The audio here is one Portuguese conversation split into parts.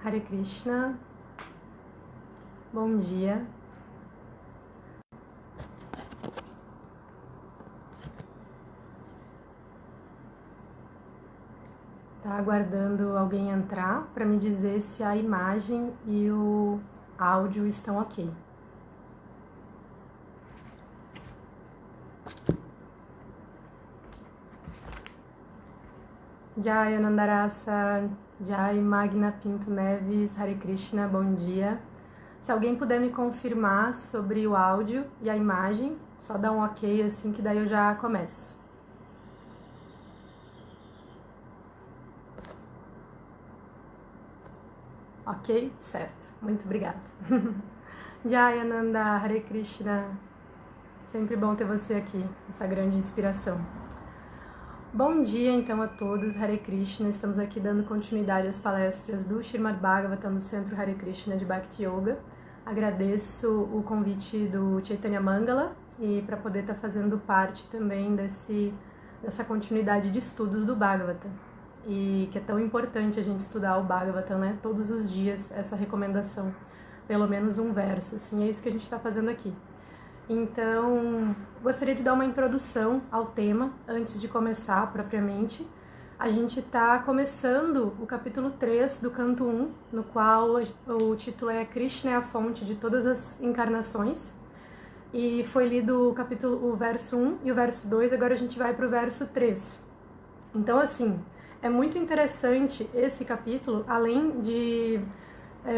Hare Krishna, bom dia. Tá aguardando alguém entrar para me dizer se a imagem e o áudio estão ok. Jai Anandarasa, Jai Magna Pinto Neves, Hare Krishna, bom dia. Se alguém puder me confirmar sobre o áudio e a imagem, só dá um ok assim que daí eu já começo. Ok? Certo. Muito obrigada. Jai Ananda, Hare Krishna. Sempre bom ter você aqui, essa grande inspiração. Bom dia, então, a todos. Hare Krishna. Estamos aqui dando continuidade às palestras do Srimad Bhagavatam do Centro Hare Krishna de Bhakti Yoga. Agradeço o convite do Chaitanya Mangala e para poder estar fazendo parte também dessa continuidade de estudos do Bhagavatam. E que é tão importante a gente estudar o Bhagavatam, né? Todos os dias, essa recomendação, pelo menos um verso, assim, é isso que a gente está fazendo aqui. Então, gostaria de dar uma introdução ao tema, antes de começar propriamente. A gente está começando o capítulo 3 do canto 1, no qual o título é Krishna é a fonte de todas as encarnações. E foi lido o verso 1 e o verso 2, agora a gente vai para o verso 3. Então, assim, é muito interessante esse capítulo, além de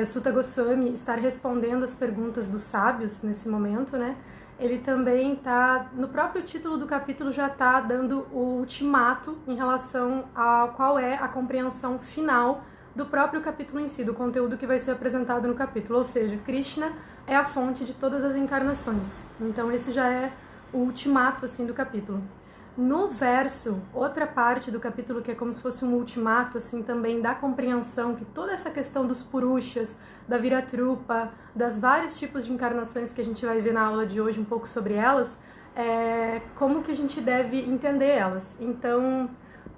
Suta Goswami estar respondendo as perguntas dos sábios nesse momento, né? Ele também está, no próprio título do capítulo, já está dando o ultimato em relação a qual é a compreensão final do próprio capítulo em si, do conteúdo que vai ser apresentado no capítulo. Ou seja, Krishna é a fonte de todas as encarnações. Então esse já é o ultimato assim, do capítulo. No verso, outra parte do capítulo que é como se fosse um ultimato, assim, também da compreensão que toda essa questão dos purushas, da viratrupa, das vários tipos de encarnações que a gente vai ver na aula de hoje, um pouco sobre elas, como que a gente deve entender elas. Então,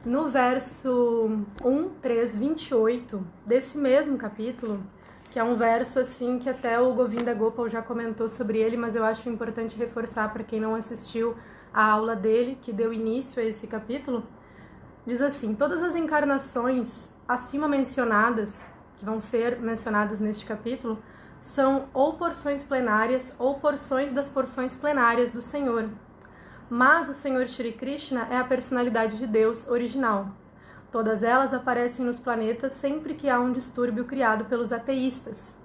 no verso 1, 3, 28 desse mesmo capítulo, que é um verso assim que até o Govinda Gopal já comentou sobre ele, mas eu acho importante reforçar para quem não assistiu a aula dele, que deu início a esse capítulo, diz assim: todas as encarnações acima mencionadas, que vão ser mencionadas neste capítulo, são ou porções plenárias ou porções das porções plenárias do Senhor. Mas o Senhor Shri Krishna é a personalidade de Deus original. Todas elas aparecem nos planetas sempre que há um distúrbio criado pelos ateístas.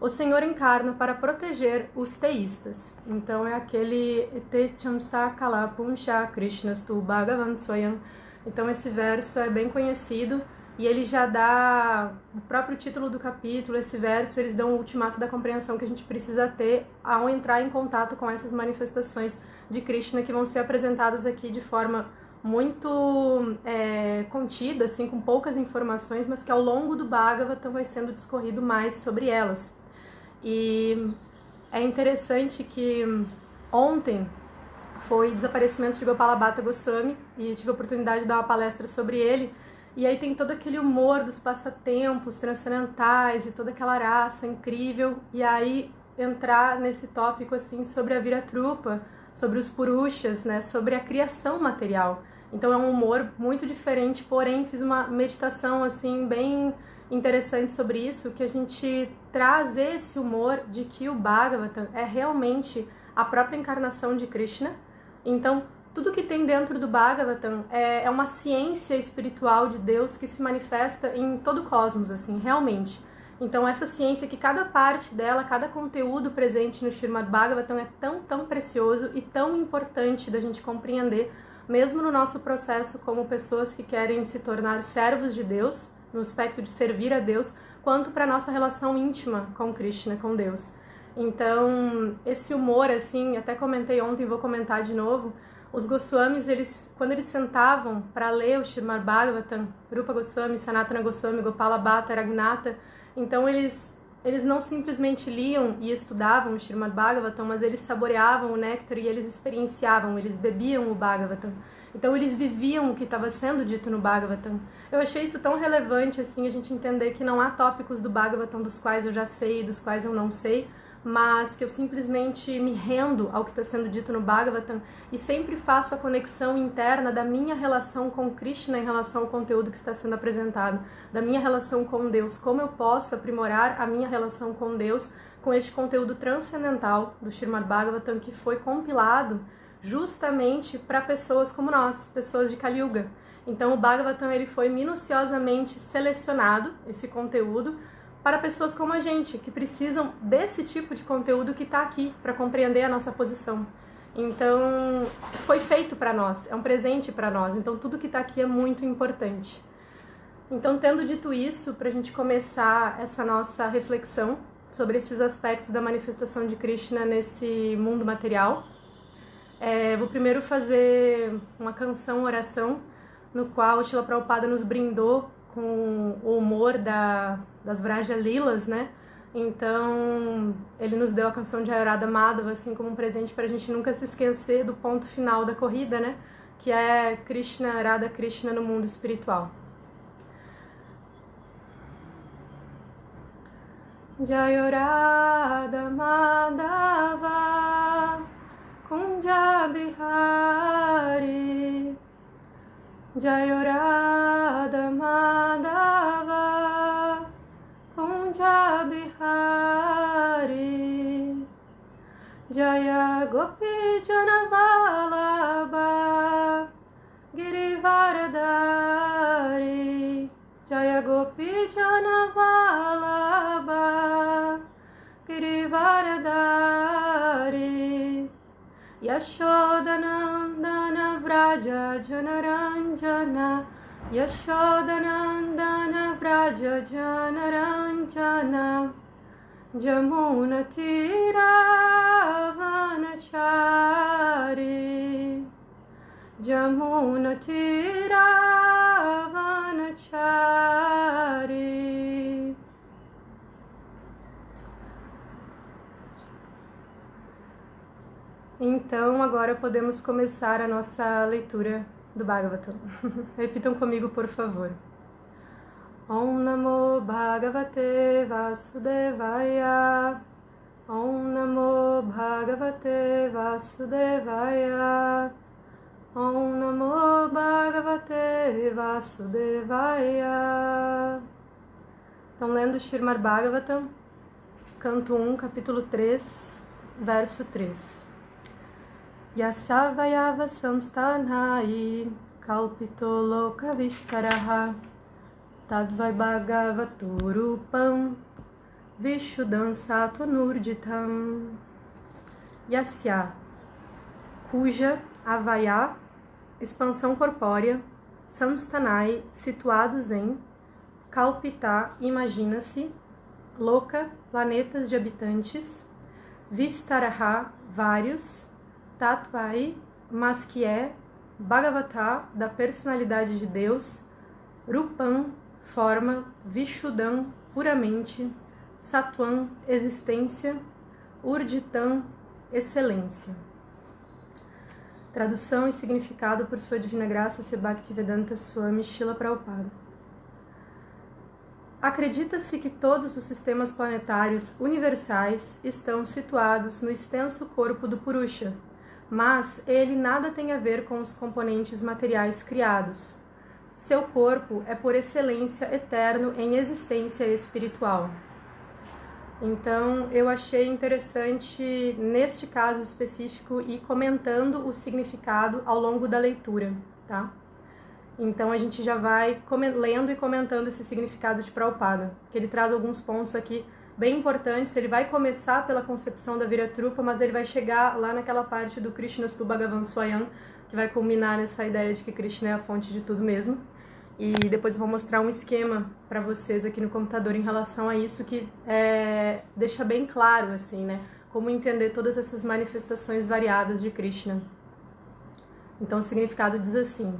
O Senhor encarna para proteger os teístas. Então é aquele Techamsa Kala Punsha Krishnastu Bhagavan Swayam. Então esse verso é bem conhecido e ele já dá o próprio título do capítulo. Esse verso eles dão o ultimato da compreensão que a gente precisa ter ao entrar em contato com essas manifestações de Krishna que vão ser apresentadas aqui de forma muito contida, assim, com poucas informações, mas que ao longo do Bhagavatam vai sendo discorrido mais sobre elas. E é interessante que ontem foi desaparecimento de Gopalabhata Goswami e tive a oportunidade de dar uma palestra sobre ele, e aí tem todo aquele humor dos passatempos transcendentais e toda aquela raça incrível, e aí entrar nesse tópico assim sobre a viratrupa, sobre os purushas, né, sobre a criação material. Então é um humor muito diferente, porém fiz uma meditação assim bem interessante sobre isso, que a gente traz esse humor de que o Bhagavatam é realmente a própria encarnação de Krishna. Então, tudo que tem dentro do Bhagavatam é uma ciência espiritual de Deus que se manifesta em todo o cosmos, assim, realmente. Então, essa ciência que cada parte dela, cada conteúdo presente no Srimad Bhagavatam é tão, tão precioso e tão importante da gente compreender, mesmo no nosso processo como pessoas que querem se tornar servos de Deus, no aspecto de servir a Deus, quanto para a nossa relação íntima com Krishna, com Deus. Então, esse humor, assim, até comentei ontem, vou comentar de novo, os Goswamis, quando eles sentavam para ler o Srimad Bhagavatam, Rupa Goswami, Sanatana Goswami, Gopala Bhatta, Raghunatha, então eles eles não simplesmente liam e estudavam o Srimad Bhagavatam, mas eles saboreavam o néctar e eles experienciavam, eles bebiam o Bhagavatam. Então eles viviam o que estava sendo dito no Bhagavatam. Eu achei isso tão relevante, assim, a gente entender que não há tópicos do Bhagavatam dos quais eu já sei e dos quais eu não sei, mas que eu simplesmente me rendo ao que está sendo dito no Bhagavatam e sempre faço a conexão interna da minha relação com Krishna em relação ao conteúdo que está sendo apresentado, da minha relação com Deus, como eu posso aprimorar a minha relação com Deus com este conteúdo transcendental do Srimad Bhagavatam que foi compilado justamente para pessoas como nós, pessoas de Kali Yuga. Então o Bhagavatam ele foi minuciosamente selecionado, esse conteúdo, para pessoas como a gente, que precisam desse tipo de conteúdo que está aqui para compreender a nossa posição. Então, foi feito para nós, é um presente para nós, então tudo que está aqui é muito importante. Então, tendo dito isso, para a gente começar essa nossa reflexão sobre esses aspectos da manifestação de Krishna nesse mundo material, vou primeiro fazer uma canção, oração, no qual o Srila Prabhupada nos brindou com o humor das Vraja Lilas, né? Então, ele nos deu a canção de Jayarada Madhava, assim, como um presente para a gente nunca se esquecer do ponto final da corrida, né? Que é Krishna, Radha Krishna no mundo espiritual. Jayarada Madhava Kunja Bihari Jayarada Madhava Kunja Bihari Jaya Gopi Janavalabha Girivaradari Jaya Gopi Janavalabha Girivaradari Yashodanandana Vraja Janaranjana Yashodanandana Vraja Janaranjana Jamuna Tiravanachari Jamuna Tiravanachari. Então, agora podemos começar a nossa leitura do Bhagavatam. Repitam comigo, por favor. Om Namo Bhagavate Vasudevaya. Om Namo Bhagavate Vasudevaya. Om Namo Bhagavate Vasudevaya. Então, lendo Srimad Bhagavatam, canto 1, capítulo 3, verso 3. Yasavayava samsthanai kalpito loka vistaraha tadvai bhagavaturupam vishuddham sattvanurjitam. Yasya, cuja, avaya, expansão corpórea, samsthanai, situados em, kalpita, imagina-se, loka, planetas de habitantes, vistaraha, vários, Tatvai, mas que é, Bhagavata, da personalidade de Deus, Rupam, forma, Vishuddham, puramente, Sattvam, existência, Urditam, excelência. Tradução e significado por sua divina graça, Sri Bhaktivedanta Swami Srila Prabhupada. Acredita-se que todos os sistemas planetários universais estão situados no extenso corpo do Purusha, mas ele nada tem a ver com os componentes materiais criados. Seu corpo é por excelência eterno em existência espiritual. Então, eu achei interessante, neste caso específico, ir comentando o significado ao longo da leitura, tá? Então, a gente já vai lendo e comentando esse significado de Prabhupada, que ele traz alguns pontos aqui bem importantes. Ele vai começar pela concepção da Viratrupa, mas ele vai chegar lá naquela parte do Krishnastu Bhagavan Swayam, que vai culminar nessa ideia de que Krishna é a fonte de tudo mesmo. E depois eu vou mostrar um esquema para vocês aqui no computador em relação a isso, que deixa bem claro, assim, né? Como entender todas essas manifestações variadas de Krishna. Então o significado diz assim: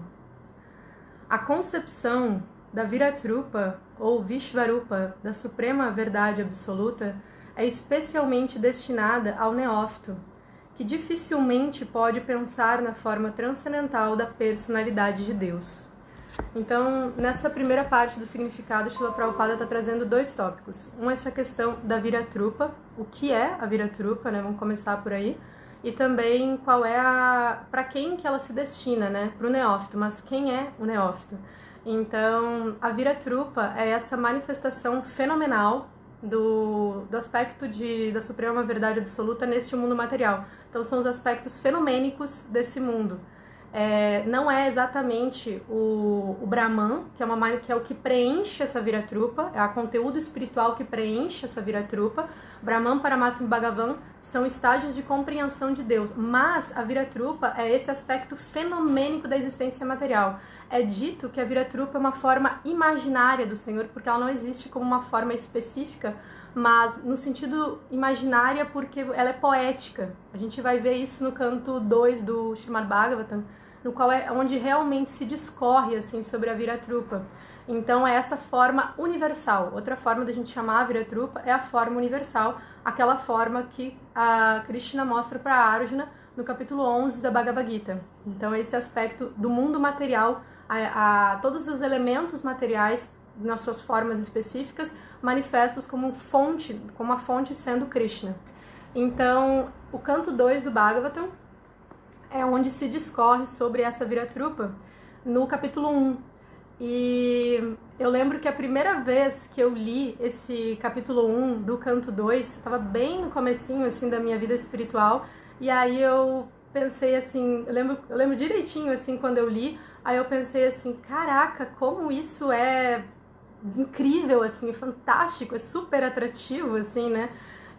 a concepção da Viratrupa ou Vishvarupa, da Suprema Verdade Absoluta, é especialmente destinada ao neófito, que dificilmente pode pensar na forma transcendental da personalidade de Deus. Então, nessa primeira parte do significado, Srila Prabhupada está trazendo dois tópicos. Um é essa questão da Viratrupa, o que é a Viratrupa, né? Vamos começar por aí. E também qual é para quem que ela se destina, né? Para o neófito, mas quem é o neófito? Então, a Viratrupa é essa manifestação fenomenal do aspecto da Suprema Verdade Absoluta neste mundo material. Então, são os aspectos fenomênicos desse mundo. Não é exatamente o Brahman, que é o que preenche essa Viratrupa, é o conteúdo espiritual que preenche essa Viratrupa. Brahman, Paramatma e Bhagavan são estágios de compreensão de Deus, mas a Viratrupa é esse aspecto fenomênico da existência material. É dito que a Viratrupa é uma forma imaginária do Senhor, porque ela não existe como uma forma específica, mas no sentido imaginária porque ela é poética. A gente vai ver isso no canto 2 do Srimad Bhagavatam, no qual é onde realmente se discorre assim, sobre a Viratrupa. Então é essa forma universal. Outra forma da gente chamar a Viratrupa é a forma universal, aquela forma que a Krishna mostra para Arjuna no capítulo 11 da Bhagavad Gita. Então esse aspecto do mundo material, todos os elementos materiais nas suas formas específicas, manifestos como a fonte sendo Krishna. Então, o canto 2 do Bhagavatam é onde se discorre sobre essa Viratrupa no capítulo 1. E eu lembro que a primeira vez que eu li esse capítulo 1 do canto 2, estava bem no comecinho assim, da minha vida espiritual, e aí eu pensei assim, eu lembro direitinho assim quando eu li, aí eu pensei assim, caraca, como isso é incrível, assim, fantástico, é super atrativo, assim, né?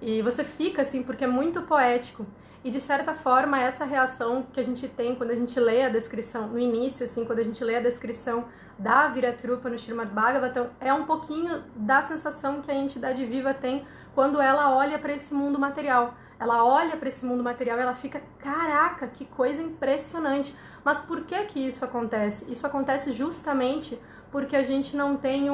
E você fica, assim, porque é muito poético. E, de certa forma, essa reação que a gente tem quando a gente lê a descrição, no início, assim, quando a gente lê a descrição da Viratrupa no Srimad Bhagavatam, é um pouquinho da sensação que a entidade viva tem quando ela olha para esse mundo material. Ela olha para esse mundo material e ela fica, caraca, que coisa impressionante. Mas por que que isso acontece? Isso acontece justamente porque a gente não tem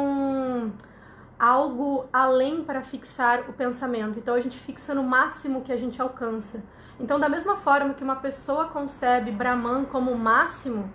algo além para fixar o pensamento. Então a gente fixa no máximo que a gente alcança. Então, da mesma forma que uma pessoa concebe Brahman como o máximo,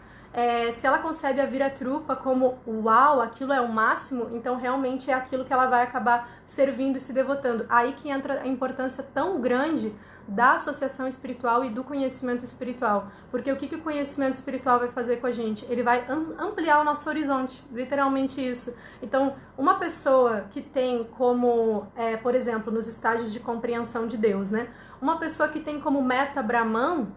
se ela concebe a Viratrupa como uau, aquilo é o máximo, então realmente é aquilo que ela vai acabar servindo e se devotando. Aí que entra a importância tão grande da associação espiritual e do conhecimento espiritual. Porque o que o conhecimento espiritual vai fazer com a gente? Ele vai ampliar o nosso horizonte, literalmente isso. Então, uma pessoa que tem como, por exemplo, nos estágios de compreensão de Deus, né? Uma pessoa que tem como meta Brahman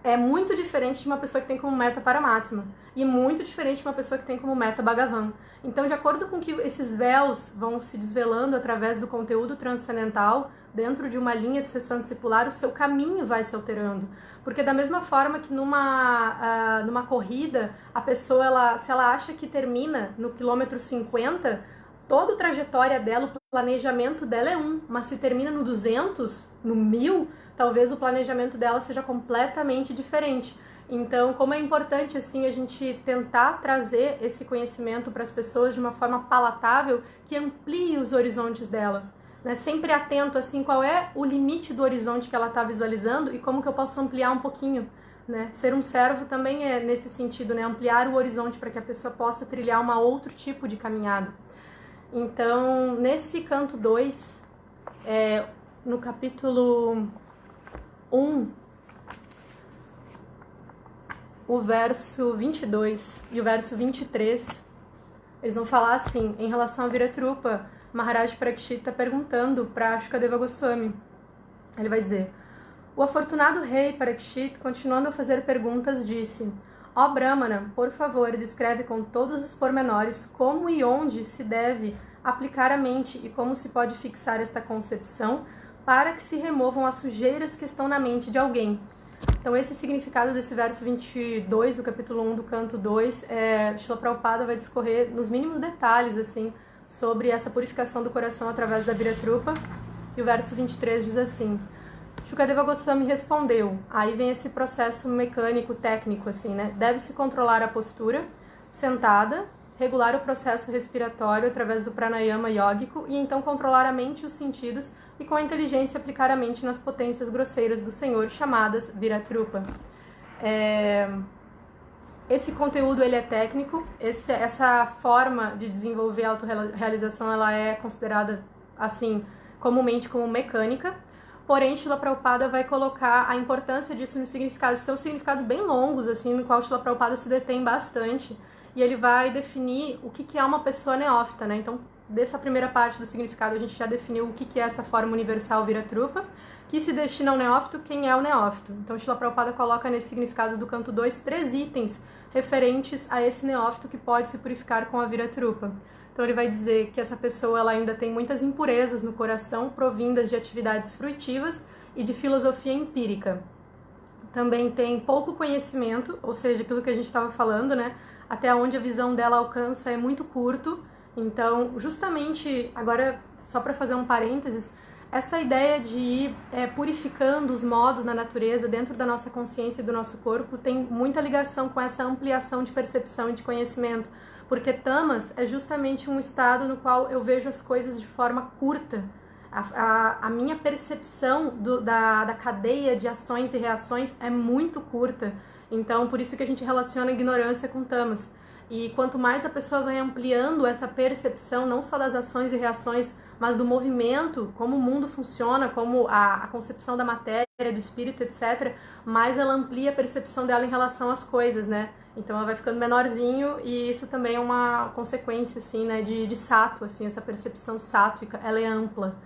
é muito diferente de uma pessoa que tem como meta Paramatma. E muito diferente de uma pessoa que tem como meta Bhagavan. Então, de acordo com que esses véus vão se desvelando através do conteúdo transcendental, dentro de uma linha de sessão discipular, o seu caminho vai se alterando. Porque da mesma forma que numa corrida, a pessoa, se ela acha que termina no quilômetro 50, toda a trajetória dela, o planejamento dela é 1. Mas se termina no 200, no 1000, talvez o planejamento dela seja completamente diferente. Então, como é importante assim a gente tentar trazer esse conhecimento para as pessoas de uma forma palatável que amplie os horizontes dela, né? Sempre atento assim qual é o limite do horizonte que ela está visualizando e como que eu posso ampliar um pouquinho, né? Ser um servo também é nesse sentido, né? Ampliar o horizonte para que a pessoa possa trilhar um outro tipo de caminhada. Então, nesse canto 2, no capítulo 1, o verso 22 e o verso 23, eles vão falar assim, em relação à Viratrupa, Maharaj Parikshit está perguntando para Shukadeva Goswami. Ele vai dizer: o afortunado rei Parikshit, continuando a fazer perguntas, disse: ó Brahmana, por favor, descreve com todos os pormenores como e onde se deve aplicar a mente e como se pode fixar esta concepção para que se removam as sujeiras que estão na mente de alguém. Então, esse significado desse verso 22 do capítulo 1 do canto 2, Srila Prabhupada vai discorrer nos mínimos detalhes, assim, sobre essa purificação do coração através da Viratrupa. E o verso 23 diz assim: Shukadeva Goswami respondeu, aí vem esse processo mecânico, técnico, assim, né? Deve-se controlar a postura, sentada, regular o processo respiratório através do pranayama yógico e então controlar a mente e os sentidos e com a inteligência aplicar a mente nas potências grosseiras do Senhor, chamadas Viratrupa. Esse conteúdo ele é técnico, essa forma de desenvolver a autorrealização ela é considerada assim comumente como mecânica, porém Srila Prabhupada vai colocar a importância disso nos significados, são significados bem longos, assim, no qual Srila Prabhupada se detém bastante, e ele vai definir o que é uma pessoa neófita, né? Então, dessa primeira parte do significado a gente já definiu o que é essa forma universal Viratrupa, que se destina ao neófito, quem é o neófito. Então, Srila Prabhupada coloca nesses significados do canto 2 3 itens referentes a esse neófito que pode se purificar com a Viratrupa. Então ele vai dizer que essa pessoa ela ainda tem muitas impurezas no coração, provindas de atividades fruitivas e de filosofia empírica. Também tem pouco conhecimento, ou seja, aquilo que a gente estava falando, né? Até onde a visão dela alcança é muito curto. Então, justamente, agora, só para fazer um parênteses, essa ideia de ir purificando os modos na natureza dentro da nossa consciência e do nosso corpo tem muita ligação com essa ampliação de percepção e de conhecimento. Porque tamas é justamente um estado no qual eu vejo as coisas de forma curta. A minha percepção da cadeia de ações e reações é muito curta. Então, por isso que a gente relaciona a ignorância com tamas. E quanto mais a pessoa vai ampliando essa percepção, não só das ações e reações, mas do movimento, como o mundo funciona, como a concepção da matéria, do espírito, etc., mais ela amplia a percepção dela em relação às coisas, né? Então ela vai ficando menorzinho e isso também é uma consequência, assim, né, de sattva, assim, essa percepção sáttvica, ela é ampla.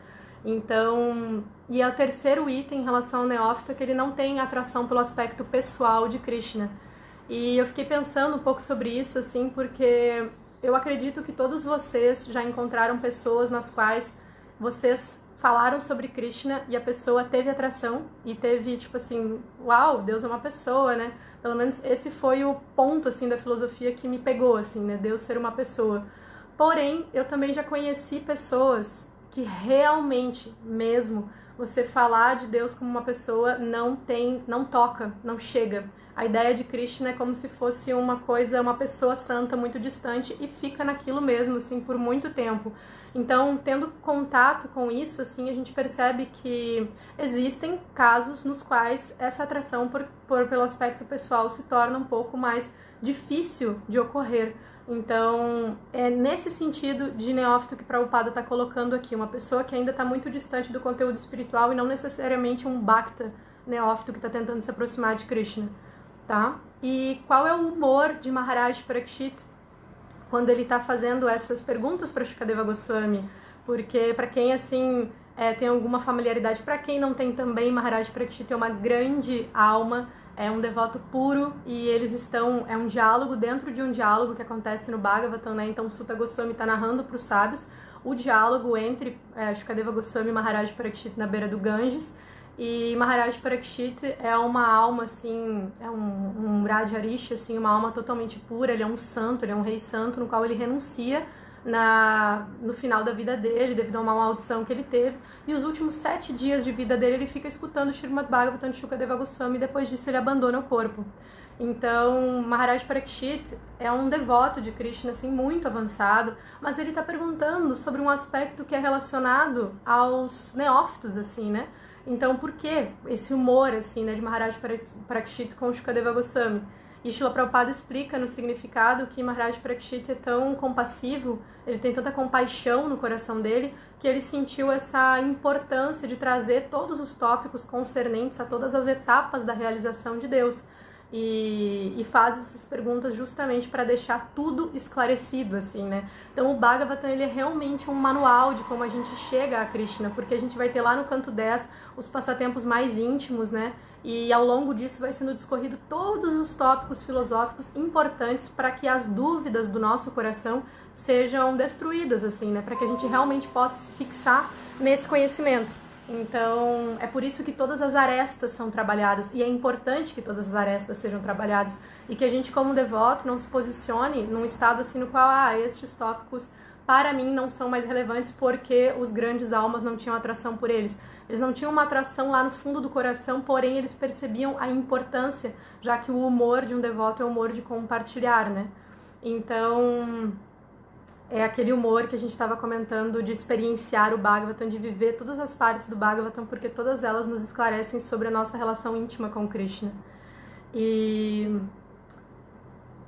Então, e o terceiro item em relação ao neófito é que ele não tem atração pelo aspecto pessoal de Krishna. E eu fiquei pensando um pouco sobre isso, assim, porque eu acredito que todos vocês já encontraram pessoas nas quais vocês falaram sobre Krishna e a pessoa teve atração e teve, tipo assim, uau, Deus é uma pessoa, né? Pelo menos esse foi o ponto, assim, da filosofia que me pegou, assim, né? Deus ser uma pessoa. Porém, eu também já conheci pessoas que realmente, mesmo, você falar de Deus como uma pessoa não toca, não chega. A ideia de Krishna é como se fosse uma coisa, uma pessoa santa muito distante e fica naquilo mesmo, assim, por muito tempo. Então, tendo contato com isso, assim, a gente percebe que existem casos nos quais essa atração pelo aspecto pessoal se torna um pouco mais difícil de ocorrer. Então, é nesse sentido de neófito que Prabhupada está colocando aqui, uma pessoa que ainda está muito distante do conteúdo espiritual e não necessariamente um bhakta neófito que está tentando se aproximar de Krishna, tá? E qual é o humor de Maharaj Parikshit quando ele está fazendo essas perguntas para Shukadeva Goswami? Porque para quem, assim, tem alguma familiaridade, para quem não tem também, Maharaj Parikshit é uma grande alma, é um devoto puro e eles estão, é um diálogo dentro de um diálogo que acontece no Bhagavatam, né? Então Sutta Goswami está narrando para os sábios o diálogo entre Shukadeva Goswami e Maharaj Parikshit na beira do Ganges. E Maharaj Parikshit é uma alma, assim, é um Rajarishi, assim, uma alma totalmente pura, ele é um santo, ele é um rei santo, no qual ele renuncia no final da vida dele, devido a uma maldição que ele teve, e os últimos 7 dias de vida dele ele fica escutando o Srimad Bhagavatam de Shukadeva Goswami, e depois disso ele abandona o corpo. Então, Maharaj Parikshit é um devoto de Krishna, assim, muito avançado, mas ele está perguntando sobre um aspecto que é relacionado aos neófitos, assim, né? Então, por que esse humor, assim, né, de Maharaj Parikshit com Shukadeva Goswami? E Srila Prabhupada explica no significado que Maharaj Parikshit é tão compassivo, ele tem tanta compaixão no coração dele, que ele sentiu essa importância de trazer todos os tópicos concernentes a todas as etapas da realização de Deus. E faz essas perguntas justamente para deixar tudo esclarecido, assim, né? Então o Bhagavatam, ele é realmente um manual de como a gente chega a Krishna, porque a gente vai ter lá no canto 10 os passatempos mais íntimos, né? E ao longo disso vai sendo discorrido todos os tópicos filosóficos importantes para que as dúvidas do nosso coração sejam destruídas, assim, né? Para que a gente realmente possa se fixar nesse conhecimento. Então, é por isso que todas as arestas são trabalhadas, e é importante que todas as arestas sejam trabalhadas, e que a gente, como devoto, não se posicione num estado assim no qual, estes tópicos, para mim, não são mais relevantes porque os grandes almas não tinham atração por eles. Eles não tinham uma atração lá no fundo do coração, porém eles percebiam a importância, já que o humor de um devoto é o humor de compartilhar, né? Então, é aquele humor que a gente estava comentando de experienciar o Bhagavatam, de viver todas as partes do Bhagavatam, porque todas elas nos esclarecem sobre a nossa relação íntima com Krishna. E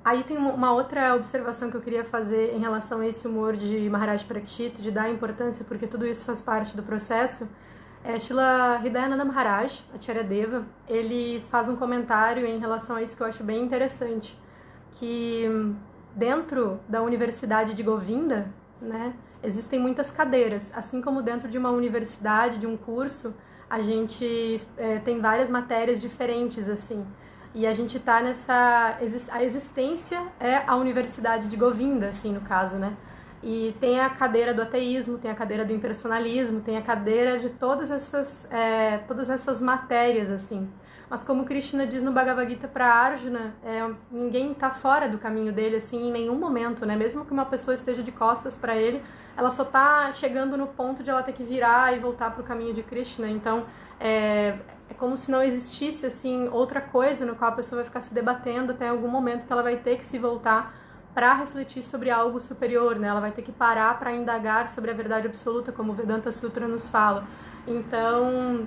aí tem uma outra observação que eu queria fazer em relação a esse humor de Maharaj Prakshit, de dar importância, porque tudo isso faz parte do processo. Srila Hridayananda Maharaj, Acharya Deva, ele faz um comentário em relação a isso que eu acho bem interessante, que dentro da Universidade de Govinda, né, existem muitas cadeiras, assim como dentro de uma universidade, de um curso, a gente tem várias matérias diferentes, assim, e a gente tá a existência é a Universidade de Govinda, assim, no caso, né, e tem a cadeira do ateísmo, tem a cadeira do impersonalismo, tem a cadeira de todas essas matérias, assim. Mas como Krishna diz no Bhagavad Gita para Arjuna, ninguém está fora do caminho dele, assim, em nenhum momento, né? Mesmo que uma pessoa esteja de costas para ele, ela só está chegando no ponto de ela ter que virar e voltar para o caminho de Krishna. Então, é como se não existisse, assim, outra coisa no qual a pessoa vai ficar se debatendo até algum momento que ela vai ter que se voltar para refletir sobre algo superior, né? Ela vai ter que parar para indagar sobre a verdade absoluta, como o Vedanta Sutra nos fala. Então,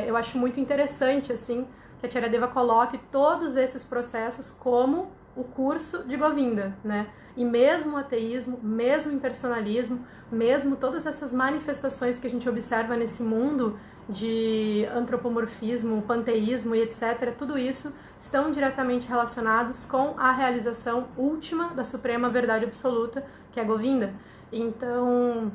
eu acho muito interessante, assim, que a Acharya Deva coloque todos esses processos como o curso de Govinda, né? E mesmo o ateísmo, mesmo o impersonalismo, mesmo todas essas manifestações que a gente observa nesse mundo de antropomorfismo, panteísmo e etc., tudo isso estão diretamente relacionados com a realização última da suprema verdade absoluta, que é Govinda. Então,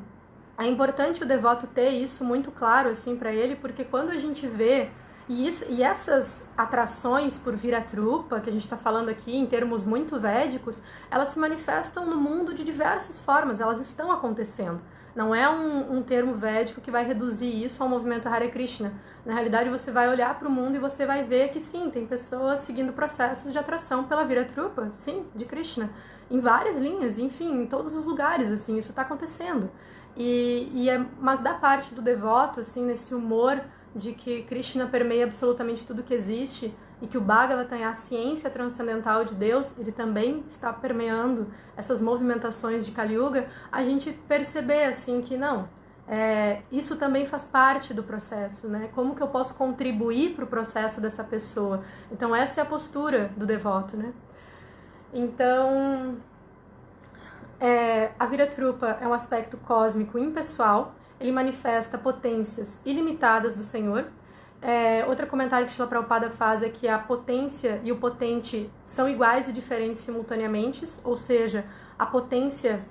é importante o devoto ter isso muito claro assim para ele, porque quando a gente vê e essas atrações por Viratrupa, que a gente está falando aqui em termos muito védicos, elas se manifestam no mundo de diversas formas, elas estão acontecendo. Não é um termo védico que vai reduzir isso ao movimento Hare Krishna. Na realidade, você vai olhar para o mundo e você vai ver que sim, tem pessoas seguindo processos de atração pela Viratrupa, sim, de Krishna, em várias linhas, enfim, em todos os lugares, assim, isso está acontecendo. Mas da parte do devoto, assim, nesse humor de que Krishna permeia absolutamente tudo que existe e que o Bhagavatam é a ciência transcendental de Deus, ele também está permeando essas movimentações de Kali Yuga, a gente perceber assim que não, isso também faz parte do processo, né? Como que eu posso contribuir para o processo dessa pessoa? Então essa é a postura do devoto, né? Então, a Viratrupa é um aspecto cósmico impessoal, ele manifesta potências ilimitadas do Senhor. Outro comentário que Srila Prabhupada faz é que a potência e o potente são iguais e diferentes simultaneamente, ou seja, a potência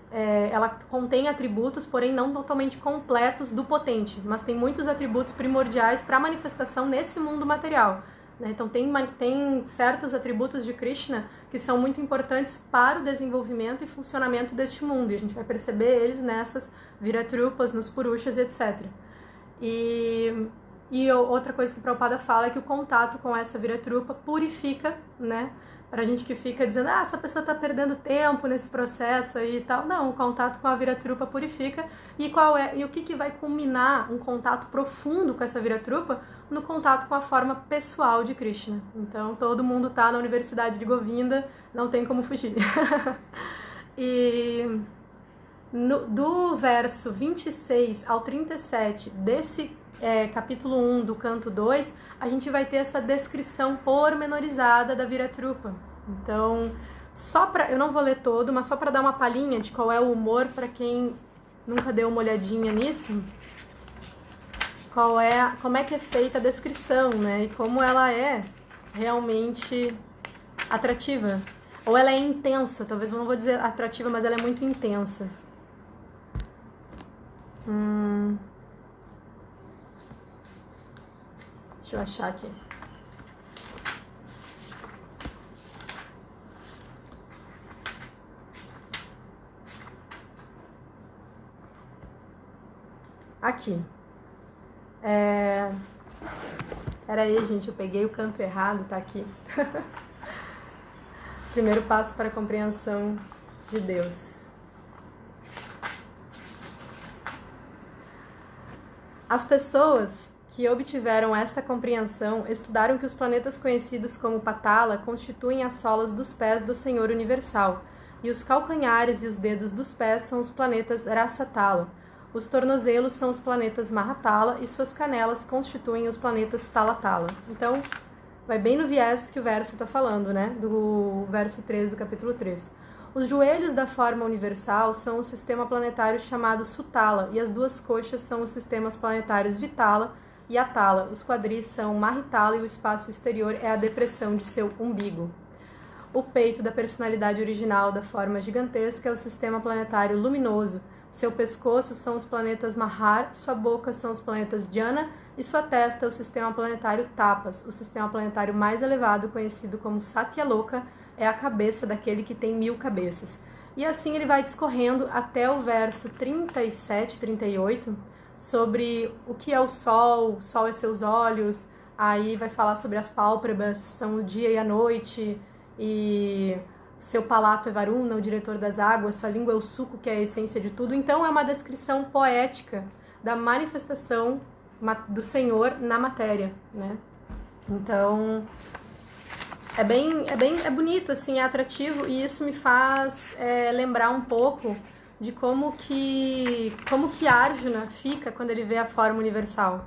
ela contém atributos, porém não totalmente completos do potente, mas tem muitos atributos primordiais para a manifestação nesse mundo material. Então tem certos atributos de Krishna que são muito importantes para o desenvolvimento e funcionamento deste mundo, e a gente vai perceber eles nessas Viratrupas, nos Purushas, etc. E outra coisa que o Prabhupada fala é que o contato com essa Viratrupa purifica, né? Pra gente que fica dizendo, essa pessoa tá perdendo tempo nesse processo aí e tal. Não, o contato com a Viratrupa purifica. E o que vai culminar um contato profundo com essa Viratrupa? No contato com a forma pessoal de Krishna. Então, todo mundo tá na Universidade de Govinda, não tem como fugir. E do verso 26 ao 37 desse capítulo 1 do canto 2, a gente vai ter essa descrição pormenorizada da Viratrupa. Então, eu não vou ler todo, mas só para dar uma palhinha de qual é o humor para quem nunca deu uma olhadinha nisso, como é que é feita a descrição, né? E como ela é realmente atrativa. Ou ela é intensa, talvez eu não vou dizer atrativa, mas ela é muito intensa. Deixa eu achar aqui. Aqui. Pera aí, gente, eu peguei o canto errado, tá aqui. Primeiro passo para a compreensão de Deus. As pessoas que obtiveram esta compreensão estudaram que os planetas conhecidos como Patala constituem as solas dos pés do Senhor Universal, e os calcanhares e os dedos dos pés são os planetas Rasatala. Os tornozelos são os planetas Mahatala e suas canelas constituem os planetas Talatala. Então, vai bem no viés que o verso está falando, né? Do verso 3 do capítulo 3. Os joelhos da forma universal são o sistema planetário chamado Sutala e as duas coxas são os sistemas planetários Vitala e Atala. Os quadris são Mahitala e o espaço exterior é a depressão de seu umbigo. O peito da personalidade original da forma gigantesca é o sistema planetário luminoso. Seu pescoço são os planetas Mahar, sua boca são os planetas Jana e sua testa é o sistema planetário Tapas. O sistema planetário mais elevado, conhecido como Satyaloka, é a cabeça daquele que tem 1000 cabeças. E assim ele vai discorrendo até o verso 37, 38, sobre o que é o sol é seus olhos, aí vai falar sobre as pálpebras, são o dia e a noite, e seu palato é Varuna, o diretor das águas, sua língua é o suco, que é a essência de tudo. Então é uma descrição poética da manifestação do Senhor na matéria, né? Então é bonito, assim, é atrativo, e isso me faz lembrar um pouco de como que Arjuna fica quando ele vê a forma universal,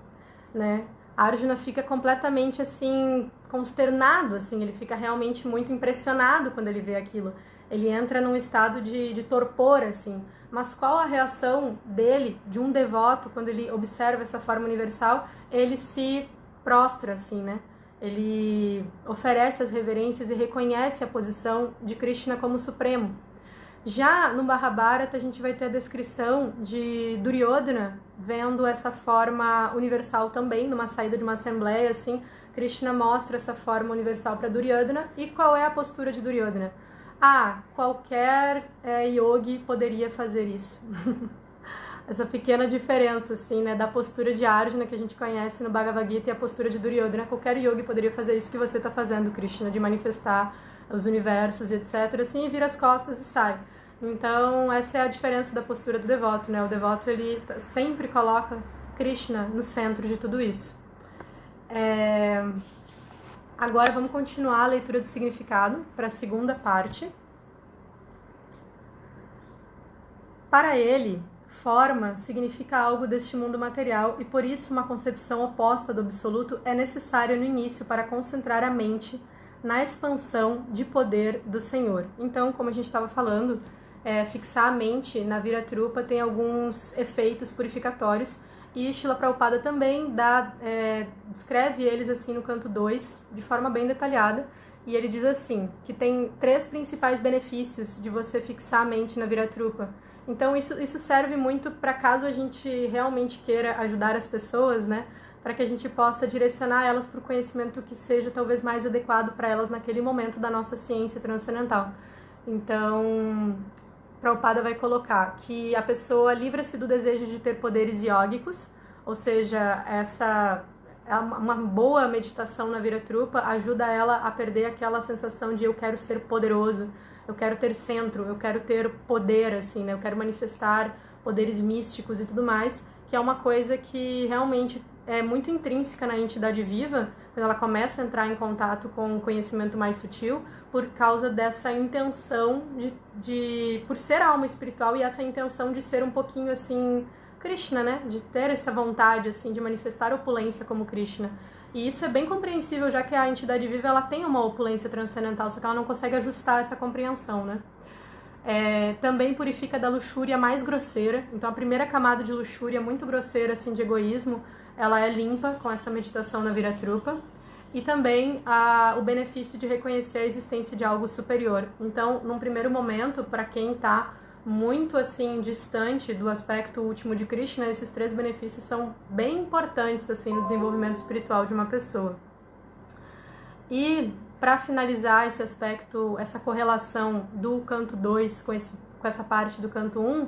né? Arjuna fica completamente, assim, consternado, assim, ele fica realmente muito impressionado quando ele vê aquilo. Ele entra num estado de torpor, assim. Mas qual a reação dele, de um devoto, quando ele observa essa forma universal? Ele se prostra, assim, né? Ele oferece as reverências e reconhece a posição de Krishna como supremo. Já no Mahabharata, a gente vai ter a descrição de Duryodhana vendo essa forma universal também, numa saída de uma assembleia, assim, Krishna mostra essa forma universal para Duryodhana. E qual é a postura de Duryodhana? Qualquer yogi poderia fazer isso. Essa pequena diferença, assim, né, da postura de Arjuna, que a gente conhece no Bhagavad Gita, e a postura de Duryodhana. Qualquer yogi poderia fazer isso que você está fazendo, Krishna, de manifestar os universos e etc, assim, e vira as costas e sai. Então, essa é a diferença da postura do devoto, né? O devoto, ele sempre coloca Krishna no centro de tudo isso. Agora, vamos continuar a leitura do significado para a segunda parte. Para ele, forma significa algo deste mundo material e, por isso, uma concepção oposta do absoluto é necessária no início para concentrar a mente na expansão de poder do Senhor. Então, como a gente estava falando, fixar a mente na Viratrupa tem alguns efeitos purificatórios, e Srila Prabhupada também descreve eles assim no canto 2, de forma bem detalhada, e ele diz assim, que tem 3 principais benefícios de você fixar a mente na Viratrupa. Então isso serve muito para caso a gente realmente queira ajudar as pessoas, né? Para que a gente possa direcionar elas para o conhecimento que seja talvez mais adequado para elas naquele momento da nossa ciência transcendental. Então, Prabhupada vai colocar que a pessoa livra-se do desejo de ter poderes yógicos, ou seja, uma boa meditação na Viratrupa ajuda ela a perder aquela sensação de eu quero ser poderoso, eu quero ter centro, eu quero ter poder, assim, né? Eu quero manifestar poderes místicos e tudo mais, que é uma coisa que realmente é muito intrínseca na entidade viva, quando ela começa a entrar em contato com um conhecimento mais sutil, por causa dessa intenção por ser alma espiritual, e essa intenção de ser um pouquinho assim Krishna, né? De ter essa vontade assim de manifestar opulência como Krishna. E isso é bem compreensível, já que a entidade viva ela tem uma opulência transcendental, só que ela não consegue ajustar essa compreensão, né? Também purifica da luxúria mais grosseira. Então a primeira camada de luxúria muito grosseira, assim, de egoísmo, ela é limpa com essa meditação na Viratrupa. E também o benefício de reconhecer a existência de algo superior. Então, num primeiro momento, para quem está muito assim distante do aspecto último de Krishna, esses 3 benefícios são bem importantes assim no desenvolvimento espiritual de uma pessoa. E para finalizar esse aspecto, essa correlação do canto 2 com essa parte do canto 1,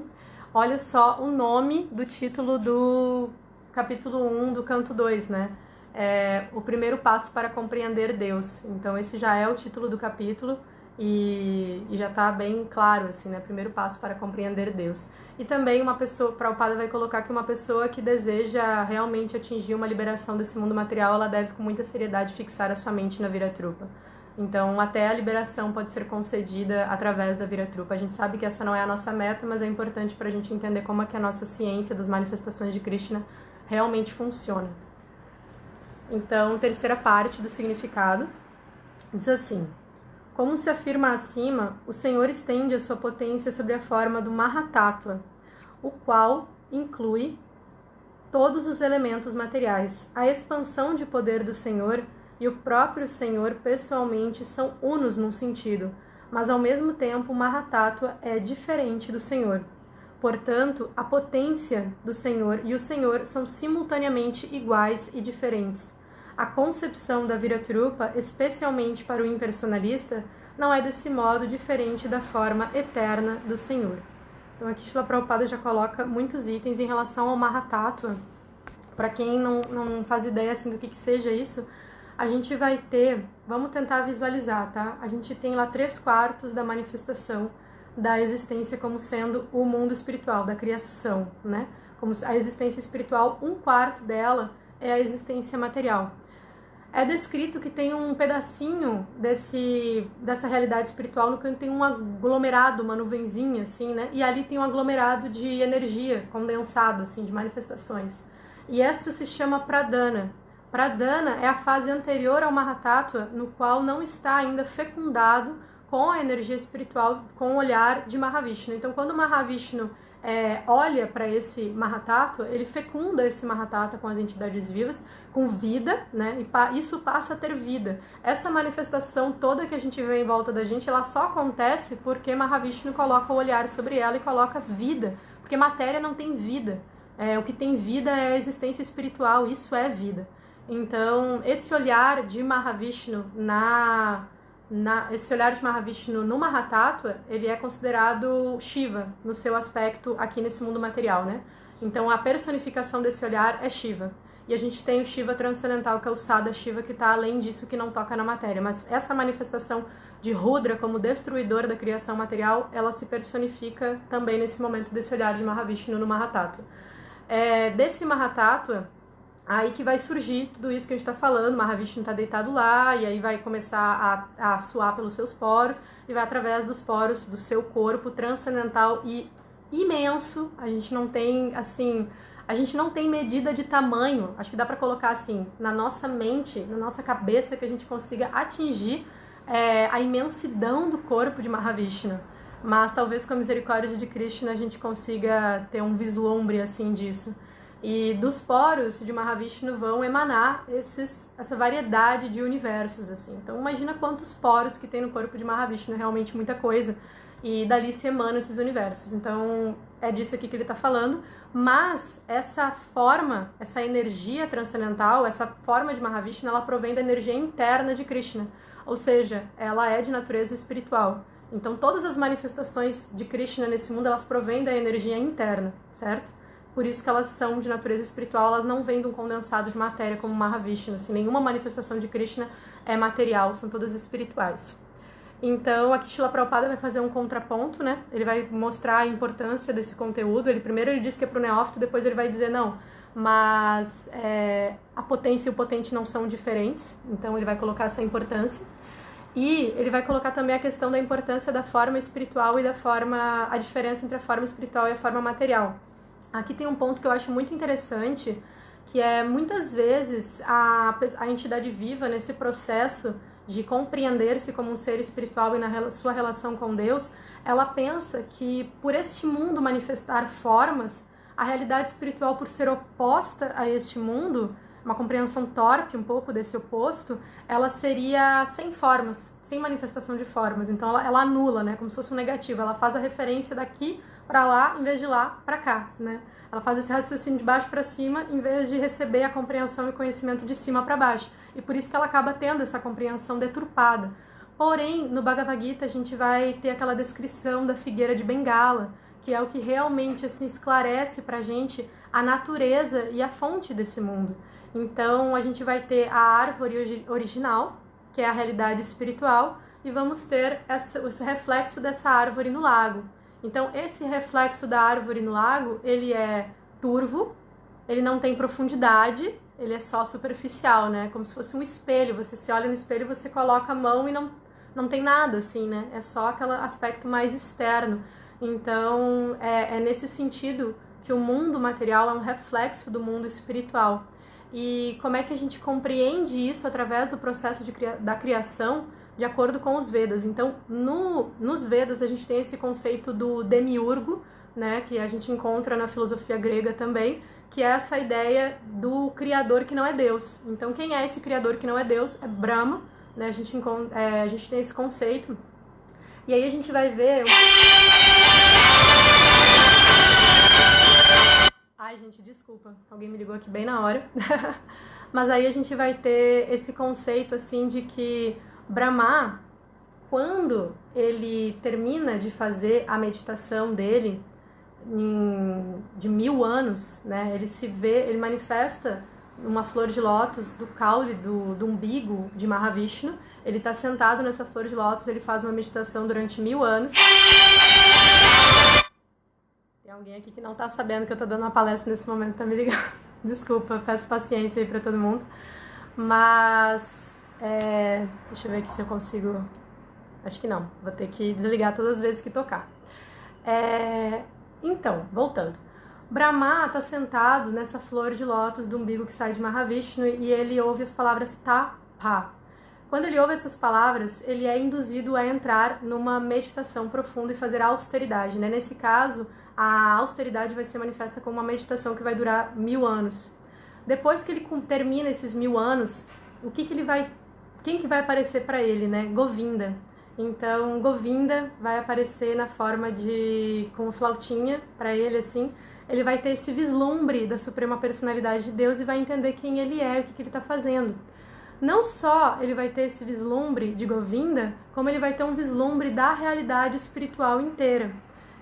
olha só o nome do título do capítulo 1 do canto 2, né? O primeiro passo para compreender Deus. Então esse já é o título do capítulo e já está bem claro, assim, né? Primeiro passo para compreender Deus. E também uma pessoa, Prabhupada vai colocar que uma pessoa que deseja realmente atingir uma liberação desse mundo material, ela deve com muita seriedade fixar a sua mente na Viratrupa. Então, até a liberação pode ser concedida através da Viratrupa. A gente sabe que essa não é a nossa meta, mas é importante para a gente entender como é que a nossa ciência das manifestações de Krishna realmente funciona. Então, terceira parte do significado diz assim: como se afirma acima, o Senhor estende a sua potência sobre a forma do Mahatattva, o qual inclui todos os elementos materiais. A expansão de poder do Senhor e o próprio Senhor pessoalmente são unos num sentido, mas ao mesmo tempo o Mahatattva é diferente do Senhor. Portanto, a potência do Senhor e o Senhor são simultaneamente iguais e diferentes. A concepção da Viratrupa, especialmente para o impersonalista, não é desse modo diferente da forma eterna do Senhor. Então aqui Srila Prabhupada já coloca muitos itens em relação ao Mahatattva. Para quem não faz ideia assim, do que seja isso, a gente vai ter, vamos tentar visualizar, tá? A gente tem lá 3/4 da manifestação da existência como sendo o mundo espiritual, da criação, né? Como a existência espiritual, 1/4 dela é a existência material. É descrito que tem um pedacinho dessa realidade espiritual no canto tem um aglomerado, uma nuvenzinha, assim, né? E ali tem um aglomerado de energia condensado, assim, de manifestações. E essa se chama Pradana. Pradana é a fase anterior ao Mahatattva, no qual não está ainda fecundado com a energia espiritual, com o olhar de Mahavishnu. Então, quando o Mahavishnu olha para esse Mahatattva, ele fecunda esse Mahatattva com as entidades vivas, com vida, né? E isso passa a ter vida. Essa manifestação toda que a gente vê em volta da gente, ela só acontece porque Mahavishnu coloca o olhar sobre ela e coloca vida, porque matéria não tem vida. O que tem vida é a existência espiritual, isso é vida. Então, esse olhar de Mahavishnu esse olhar de Mahavishnu no Mahatattva, ele é considerado Shiva, no seu aspecto aqui nesse mundo material, né? Então, a personificação desse olhar é Shiva. E a gente tem o Shiva transcendental, que é o Sada Shiva, que está além disso, que não toca na matéria. Mas essa manifestação de Rudra como destruidor da criação material, ela se personifica também nesse momento desse olhar de Mahavishnu no Mahatattva. Desse Mahatattva, aí que vai surgir tudo isso que a gente está falando. Mahavishnu está deitado lá, e aí vai começar a suar pelos seus poros, e vai através dos poros do seu corpo transcendental e imenso. A gente não tem, assim, medida de tamanho, acho que dá para colocar assim, na nossa mente, na nossa cabeça, que a gente consiga atingir a imensidão do corpo de Mahavishnu. Mas talvez com a misericórdia de Krishna a gente consiga ter um vislumbre assim disso. E dos poros de Mahavishnu vão emanar essa variedade de universos, assim. Então imagina quantos poros que tem no corpo de Mahavishnu, é realmente muita coisa. E dali se emanam esses universos. Então é disso aqui que ele está falando. Mas essa forma, essa energia transcendental, essa forma de Mahavishnu, ela provém da energia interna de Krishna. Ou seja, ela é de natureza espiritual. Então todas as manifestações de Krishna nesse mundo, elas provêm da energia interna, certo? Por isso que elas são de natureza espiritual, elas não vêm de um condensado de matéria como Mahavishnu. Assim, nenhuma manifestação de Krishna é material, são todas espirituais. Então, aqui Srila Prabhupada vai fazer um contraponto, né? Ele vai mostrar a importância desse conteúdo. Primeiro ele diz que é para o neófito, depois ele vai dizer não, mas a potência e o potente não são diferentes. Então ele vai colocar essa importância. E ele vai colocar também a questão da importância da forma espiritual e a diferença entre a forma espiritual e a forma material. Aqui tem um ponto que eu acho muito interessante, que é muitas vezes a entidade viva, nesse processo de compreender-se como um ser espiritual e na sua relação com Deus, ela pensa que por este mundo manifestar formas, a realidade espiritual, por ser oposta a este mundo, uma compreensão torpe um pouco desse oposto, ela seria sem formas, sem manifestação de formas. Então ela anula, né, como se fosse um negativo, ela faz a referência daqui para lá, em vez de lá para cá, né? Ela faz esse raciocínio de baixo para cima, em vez de receber a compreensão e conhecimento de cima para baixo. E por isso que ela acaba tendo essa compreensão deturpada. Porém, no Bhagavad Gita, a gente vai ter aquela descrição da figueira de Bengala, que é o que realmente assim, esclarece para a gente a natureza e a fonte desse mundo. Então, a gente vai ter a árvore original, que é a realidade espiritual, e vamos ter esse reflexo dessa árvore no lago. Então, esse reflexo da árvore no lago, ele é turvo, ele não tem profundidade, ele é só superficial, né? Como se fosse um espelho. Você se olha no espelho, você coloca a mão e não tem nada, assim, né? É só aquele aspecto mais externo. Então, é nesse sentido que o mundo material é um reflexo do mundo espiritual. E como é que a gente compreende isso através do processo da criação, de acordo com os Vedas? Então, nos Vedas, a gente tem esse conceito do demiurgo, né, que a gente encontra na filosofia grega também, que é essa ideia do criador que não é Deus. Então, quem é esse criador que não é Deus? É Brahma, né? A gente tem esse conceito. E aí a gente vai ver... Ai, gente, desculpa, alguém me ligou aqui bem na hora. Mas aí a gente vai ter esse conceito, assim, de que Brahma, quando ele termina de fazer a meditação dele, de 1000 anos, né, ele manifesta uma flor de lótus do caule, do umbigo de Mahavishnu. Ele está sentado nessa flor de lótus, ele faz uma meditação durante 1000 anos. Tem alguém aqui que não tá sabendo que eu tô dando uma palestra nesse momento, tá me ligando. Desculpa, peço paciência aí pra todo mundo. Mas, deixa eu ver aqui se eu consigo... Acho que não, vou ter que desligar todas as vezes que tocar. Então, voltando. Brahma tá sentado nessa flor de lótus do umbigo que sai de Mahavishnu e ele ouve as palavras tapa. Quando ele ouve essas palavras, ele é induzido a entrar numa meditação profunda e fazer austeridade, né? Nesse caso, a austeridade vai ser manifesta como uma meditação que vai durar 1000 anos. Depois que ele termina esses 1000 anos, quem que vai aparecer para ele, né? Govinda. Então, Govinda vai aparecer na forma com flautinha para ele, assim. Ele vai ter esse vislumbre da Suprema Personalidade de Deus e vai entender quem ele é, o que ele está fazendo. Não só ele vai ter esse vislumbre de Govinda, como ele vai ter um vislumbre da realidade espiritual inteira.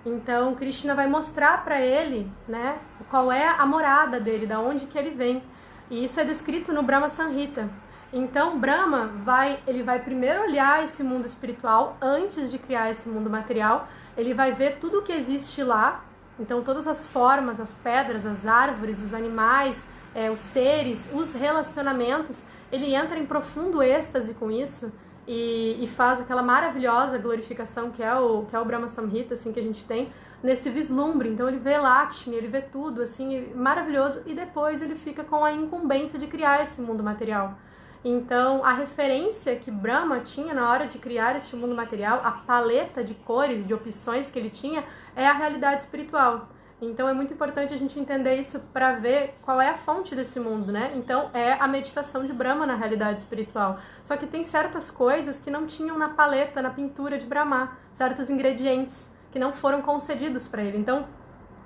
Então, Krishna vai mostrar para ele, né, qual é a morada dele, da onde que ele vem. E isso é descrito no Brahma Samhita. Então, Brahma ele vai primeiro olhar esse mundo espiritual antes de criar esse mundo material. Ele vai ver tudo o que existe lá. Então, todas as formas, as pedras, as árvores, os animais, os seres, os relacionamentos. Ele entra em profundo êxtase com isso e faz aquela maravilhosa glorificação que é o Brahma Samhita, assim, que a gente tem, nesse vislumbre. Então ele vê Lakshmi, ele vê tudo, assim, maravilhoso, e depois ele fica com a incumbência de criar esse mundo material. Então, a referência que Brahma tinha na hora de criar este mundo material, a paleta de cores, de opções que ele tinha, é a realidade espiritual. Então é muito importante a gente entender isso para ver qual é a fonte desse mundo, né? Então é a meditação de Brahma na realidade espiritual. Só que tem certas coisas que não tinham na paleta, na pintura de Brahma, certos ingredientes que não foram concedidos para ele. Então,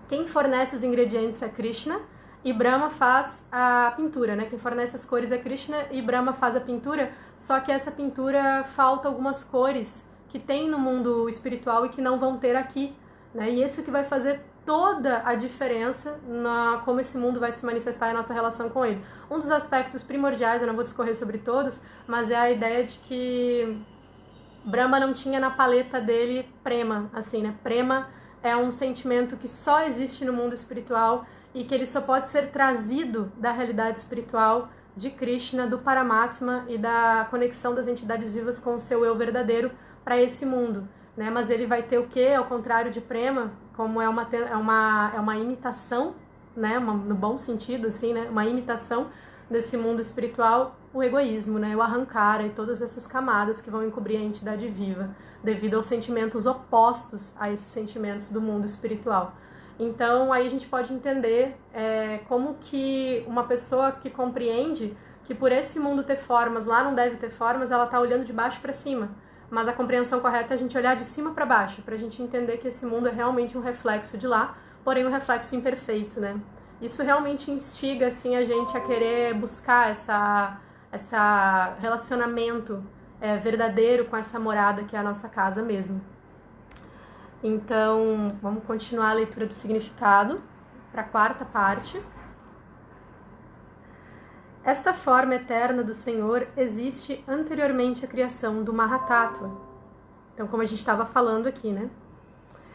quem fornece os ingredientes é Krishna e Brahma faz a pintura, né? Quem fornece as cores é Krishna e Brahma faz a pintura, só que essa pintura falta algumas cores que tem no mundo espiritual e que não vão ter aqui, né? E isso que vai fazer toda a diferença na como esse mundo vai se manifestar e a nossa relação com ele. Um dos aspectos primordiais, eu não vou discorrer sobre todos, mas é a ideia de que Brahma não tinha na paleta dele prema, assim, né? Prema é um sentimento que só existe no mundo espiritual e que ele só pode ser trazido da realidade espiritual de Krishna, do Paramatma e da conexão das entidades vivas com o seu eu verdadeiro para esse mundo, né? Mas ele vai ter o quê? Ao contrário de Prema, como é uma imitação, né? No bom sentido, assim, né? Uma imitação desse mundo espiritual, o egoísmo, né? O ahankara e todas essas camadas que vão encobrir a entidade viva, devido aos sentimentos opostos a esses sentimentos do mundo espiritual. Então, aí a gente pode entender como que uma pessoa que compreende que por esse mundo ter formas, lá não deve ter formas, ela está olhando de baixo para cima. Mas a compreensão correta é a gente olhar de cima para baixo, para a gente entender que esse mundo é realmente um reflexo de lá, porém um reflexo imperfeito, né? Isso realmente instiga, assim, a gente a querer buscar essa relacionamento verdadeiro com essa morada que é a nossa casa mesmo. Então, vamos continuar a leitura do significado para a quarta parte. Esta forma eterna do Senhor existe anteriormente à criação do Mahatattva. Então, como a gente estava falando aqui, né?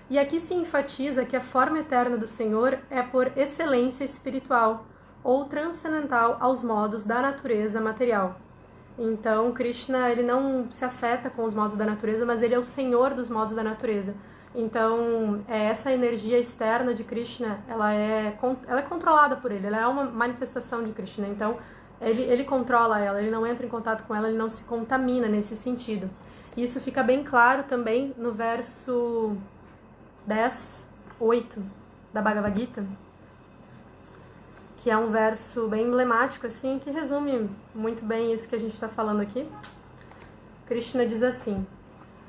E aqui se enfatiza que a forma eterna do Senhor é por excelência espiritual, ou transcendental aos modos da natureza material. Então, Krishna, ele não se afeta com os modos da natureza, mas ele é o senhor dos modos da natureza. Então, essa energia externa de Krishna, ela é controlada por ele, ela é uma manifestação de Krishna. Então, ele controla ela, ele não entra em contato com ela, ele não se contamina nesse sentido. E isso fica bem claro também no verso 10:8 da Bhagavad Gita, que é um verso bem emblemático, assim, que resume muito bem isso que a gente está falando aqui. Krishna diz assim: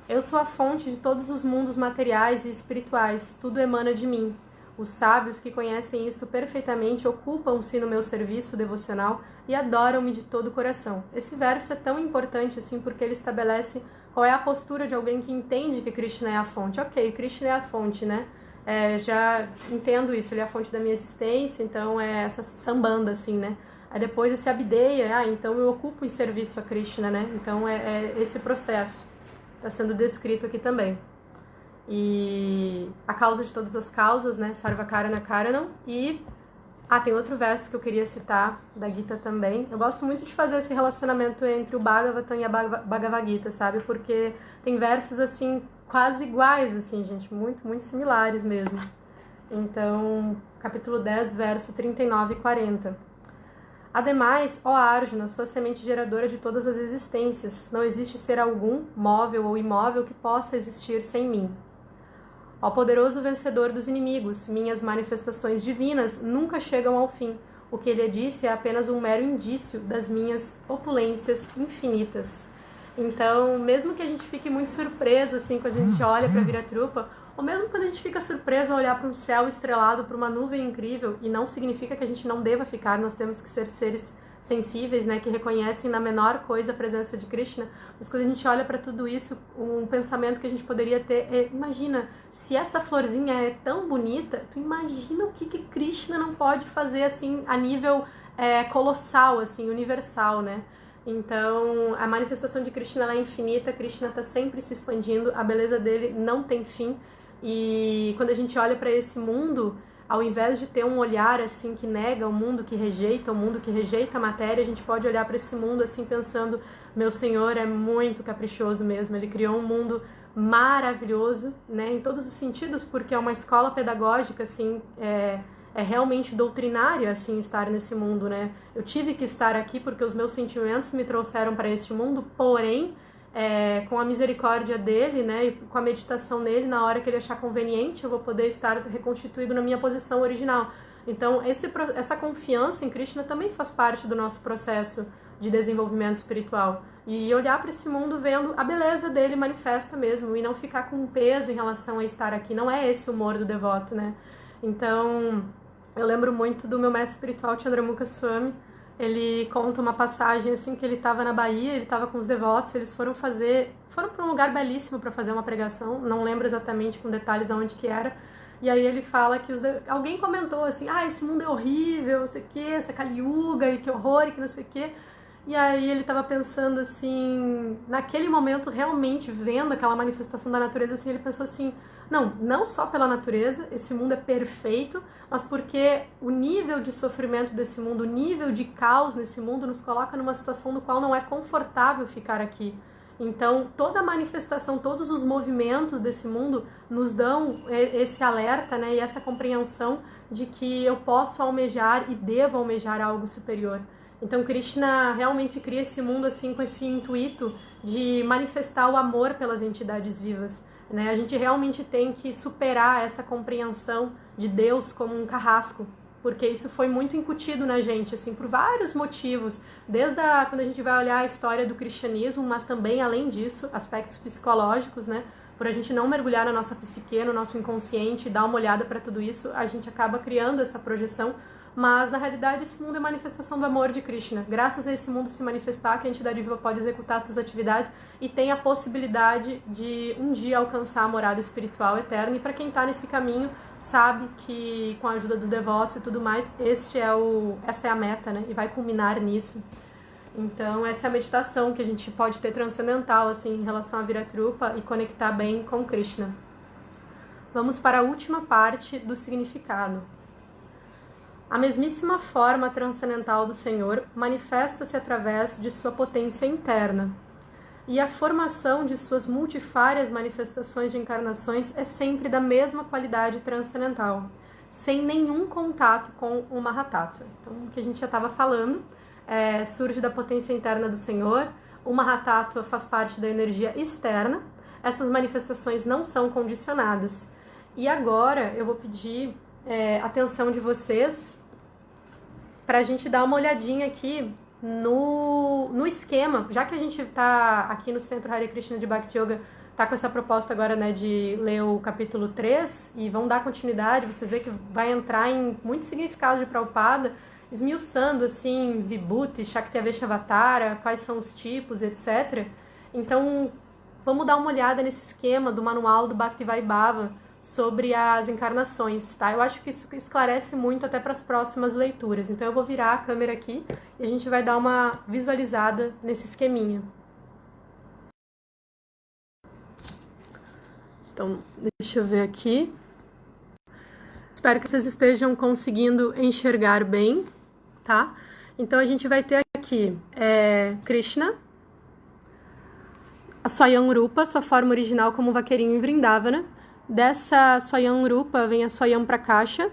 eu sou a fonte de todos os mundos materiais e espirituais, tudo emana de mim. Os sábios que conhecem isto perfeitamente ocupam-se no meu serviço devocional e adoram-me de todo o coração. Esse verso é tão importante assim porque ele estabelece qual é a postura de alguém que entende que Krishna é a fonte. Ok, Krishna é a fonte, né? Já entendo isso, ele é a fonte da minha existência, então é essa sambanda, assim, né? Aí depois esse abdeia, então eu ocupo em serviço a Krishna, né? Então é esse processo. Está sendo descrito aqui também. E a causa de todas as causas, né? Sarva Karana Karanam. E tem outro verso que eu queria citar da Gita também. Eu gosto muito de fazer esse relacionamento entre o Bhagavatam e a Bhagavad Gita, sabe? Porque tem versos assim quase iguais, assim, gente, muito, muito similares mesmo. Então, capítulo 10, verso 39 e 40. Ademais, ó Arjuna, sua semente geradora de todas as existências, não existe ser algum, móvel ou imóvel, que possa existir sem mim. Ó poderoso vencedor dos inimigos, minhas manifestações divinas nunca chegam ao fim. O que ele disse é apenas um mero indício das minhas opulências infinitas. Então, mesmo que a gente fique muito surpreso, assim, quando a gente olha para a Viratrupa, ou mesmo quando a gente fica surpreso ao olhar para um céu estrelado, para uma nuvem incrível, e não significa que a gente não deva ficar, nós temos que ser seres sensíveis, né, que reconhecem na menor coisa a presença de Krishna, mas quando a gente olha para tudo isso, um pensamento que a gente poderia ter é, imagina, se essa florzinha é tão bonita, tu imagina o que Krishna não pode fazer, assim, a nível colossal, assim, universal, né? Então, a manifestação de Krishna ela é infinita, Krishna está sempre se expandindo, a beleza dele não tem fim. E quando a gente olha para esse mundo, ao invés de ter um olhar assim que nega o mundo, que rejeita o mundo, que rejeita a matéria, a gente pode olhar para esse mundo assim pensando, meu Senhor é muito caprichoso mesmo, ele criou um mundo maravilhoso, né, em todos os sentidos, porque é uma escola pedagógica assim, é realmente doutrinário assim estar nesse mundo, né? Eu tive que estar aqui porque os meus sentimentos me trouxeram para este mundo, porém, com a misericórdia dele, né, e com a meditação nele, na hora que ele achar conveniente, eu vou poder estar reconstituído na minha posição original. Então, essa confiança em Krishna também faz parte do nosso processo de desenvolvimento espiritual. E olhar para esse mundo vendo a beleza dele manifesta mesmo, e não ficar com peso em relação a estar aqui. Não é esse o humor do devoto, né? Então, eu lembro muito do meu mestre espiritual, Chandramukha Swami. Ele conta uma passagem assim que ele estava na Bahia, ele estava com os devotos, eles foram para um lugar belíssimo para fazer uma pregação, não lembro exatamente com detalhes aonde que era. E aí ele fala que alguém comentou assim: esse mundo é horrível, não sei o que, essa Kali Yuga, e que horror, e que não sei o que. E aí ele estava pensando assim, naquele momento realmente vendo aquela manifestação da natureza, assim, ele pensou assim, não só pela natureza, esse mundo é perfeito, mas porque o nível de sofrimento desse mundo, o nível de caos nesse mundo nos coloca numa situação no qual não é confortável ficar aqui. Então, toda a manifestação, todos os movimentos desse mundo nos dão esse alerta, né, e essa compreensão de que eu posso almejar e devo almejar algo superior. Então, Krishna realmente cria esse mundo assim com esse intuito de manifestar o amor pelas entidades vivas, né? A gente realmente tem que superar essa compreensão de Deus como um carrasco, porque isso foi muito incutido na gente, assim, por vários motivos, desde quando a gente vai olhar a história do cristianismo, mas também, além disso, aspectos psicológicos, né? Por a gente não mergulhar na nossa psique, no nosso inconsciente e dar uma olhada para tudo isso, a gente acaba criando essa projeção. Mas, na realidade, esse mundo é manifestação do amor de Krishna. Graças a esse mundo se manifestar, que a entidade viva pode executar suas atividades e tem a possibilidade de um dia alcançar a morada espiritual eterna. E para quem está nesse caminho, sabe que com a ajuda dos devotos e tudo mais, essa é a meta, né? E vai culminar nisso. Então, essa é a meditação que a gente pode ter transcendental, assim, em relação à Viratrupa e conectar bem com Krishna. Vamos para a última parte do significado. A mesmíssima forma transcendental do Senhor manifesta-se através de sua potência interna. E a formação de suas multifárias manifestações de encarnações é sempre da mesma qualidade transcendental, sem nenhum contato com o Mahatattva. Então, o que a gente já estava falando, surge da potência interna do Senhor, o Mahatattva faz parte da energia externa, essas manifestações não são condicionadas. E agora eu vou pedir atenção de vocês para a gente dar uma olhadinha aqui no esquema, já que a gente está aqui no Centro Hare Krishna de Bhakti Yoga, está com essa proposta agora, né, de ler o capítulo 3 e vão dar continuidade, vocês veem que vai entrar em muitos significados de Prabhupada, esmiuçando, assim, Vibhuti, Shakti-Aveshavatara, quais são os tipos, etc. Então, vamos dar uma olhada nesse esquema do manual do Bhaktivaibhava sobre as encarnações, tá? Eu acho que isso esclarece muito até para as próximas leituras. Então, eu vou virar a câmera aqui e a gente vai dar uma visualizada nesse esqueminha. Então, deixa eu ver aqui. Espero que vocês estejam conseguindo enxergar bem, tá? Então, a gente vai ter aqui Krishna, a Swayam Rupa, sua forma original como vaqueirinho em Vrindavana. Dessa Swayam Rupa vem a Swayam Prakasha,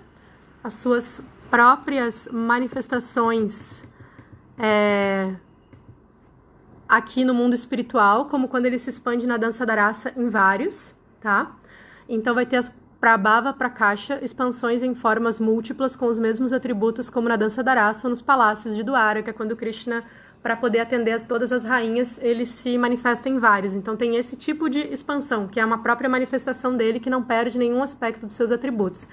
as suas próprias manifestações aqui no mundo espiritual, como quando ele se expande na dança da raça em vários, tá? Então vai ter as Prabhava Prakasha, expansões em formas múltiplas com os mesmos atributos como na dança da raça ou nos palácios de Dwaraka, quando Krishna, para poder atender a todas as rainhas, ele se manifesta em vários. Então tem esse tipo de expansão, que é uma própria manifestação dele, que não perde nenhum aspecto dos seus atributos.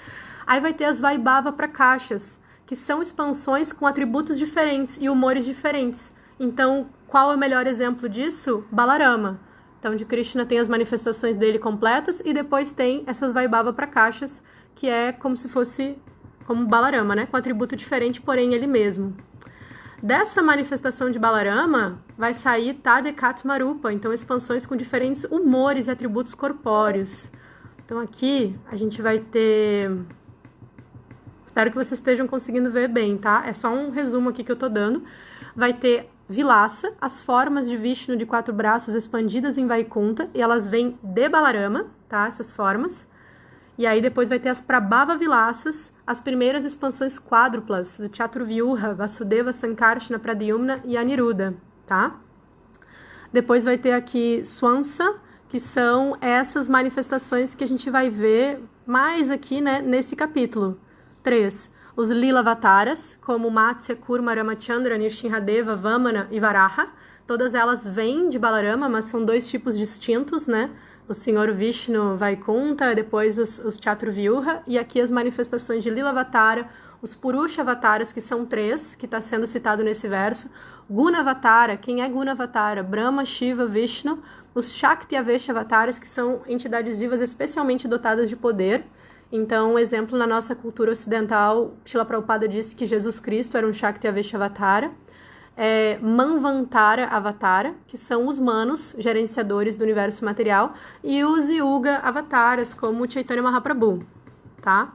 Aí vai ter as Vaibhava Prakashas, que são expansões com atributos diferentes e humores diferentes. Então, qual é o melhor exemplo disso? Balarama. Então, de Krishna tem as manifestações dele completas e depois tem essas Vaibhava Prakashas, que é como se fosse como Balarama, né? Com atributo diferente, porém ele mesmo. Dessa manifestação de Balarama vai sair Tadekatma Rupa, então expansões com diferentes humores e atributos corpóreos. Então aqui a gente vai ter... Espero que vocês estejam conseguindo ver bem, tá? É só um resumo aqui que eu tô dando. Vai ter Vilasa, as formas de Vishnu de 4 braços expandidas em Vaikunta, e elas vêm de Balarama, tá? Essas formas. E aí depois vai ter as Prabhava Vilasas, as primeiras expansões quádruplas do Chaturvyuha, Vasudeva, Sankarshana, Pradyumna e Aniruddha, tá? Depois vai ter aqui Swansa, que são essas manifestações que a gente vai ver mais aqui, né, nesse capítulo 3. Os Lila Avataras, como Matsya, Kurma, Ramachandra, Nrsimhadeva, Vamana e Varaha. Todas elas vêm de Balarama, mas são 2 tipos distintos, né? O Senhor Vishnu Vaikunta, depois os Chaturvyuha, e aqui as manifestações de Lila Avatara, os Purusha Avataras, que são 3, que está sendo citado nesse verso, Guna Avatara, quem é Guna Avatara? Brahma, Shiva, Vishnu, os Shakti Avesha Avataras, que são entidades vivas especialmente dotadas de poder. Então, um exemplo na nossa cultura ocidental, Srila Prabhupada disse que Jesus Cristo era um Shakti Avesha Avatara. Manvantara Avatara, que são os manos, gerenciadores do universo material, e os Yuga Avataras, como Chaitanya Mahaprabhu, tá?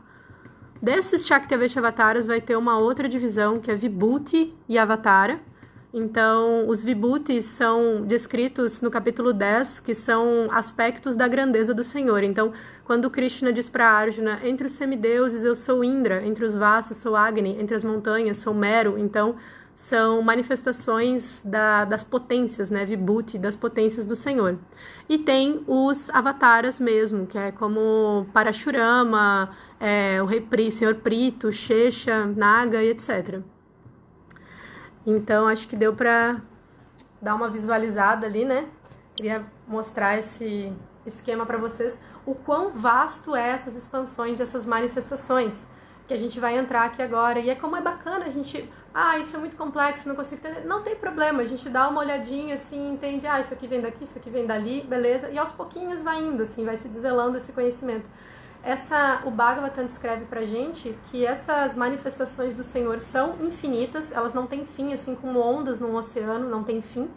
Desses Shakti Avesha Avataras vai ter uma outra divisão, que é Vibhuti e Avatara. Então, os Vibhutis são descritos no capítulo 10, que são aspectos da grandeza do Senhor. Então, quando Krishna diz para Arjuna, entre os semideuses eu sou Indra, entre os vastos sou Agni, entre as montanhas sou Meru, então são manifestações das potências, né, Vibhuti, das potências do Senhor. E tem os avataras mesmo, que é como Parashurama, o rei Senhor Prito, Shesha, Naga e etc. Então, acho que deu para dar uma visualizada ali, né? Queria mostrar esse esquema para vocês, o quão vasto é essas expansões, essas manifestações, que a gente vai entrar aqui agora. E é como é bacana a gente... isso é muito complexo, não consigo entender. Não tem problema, a gente dá uma olhadinha assim, entende, isso aqui vem daqui, isso aqui vem dali, beleza? E aos pouquinhos vai indo, assim, vai se desvelando esse conhecimento. O Bhagavatam descreve pra gente que essas manifestações do Senhor são infinitas, elas não têm fim, assim como ondas num oceano, não tem fim.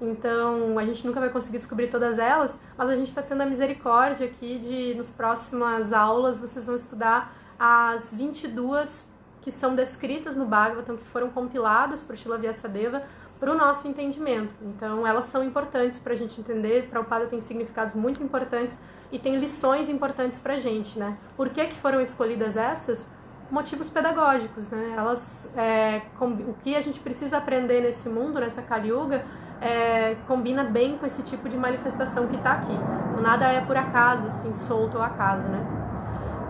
Então, a gente nunca vai conseguir descobrir todas elas, mas a gente está tendo a misericórdia aqui de, nas próximas aulas, vocês vão estudar as 22 que são descritas no Bhagavatam, que foram compiladas por Srila Vyasadeva para o nosso entendimento. Então, elas são importantes para a gente entender. Prabhupada tem significados muito importantes e tem lições importantes para a gente, né? Por que foram escolhidas essas? Motivos pedagógicos, né? Elas, o que a gente precisa aprender nesse mundo, nessa Kali Yuga, combina bem com esse tipo de manifestação que está aqui. Então, nada é por acaso, assim, solto ao acaso, né?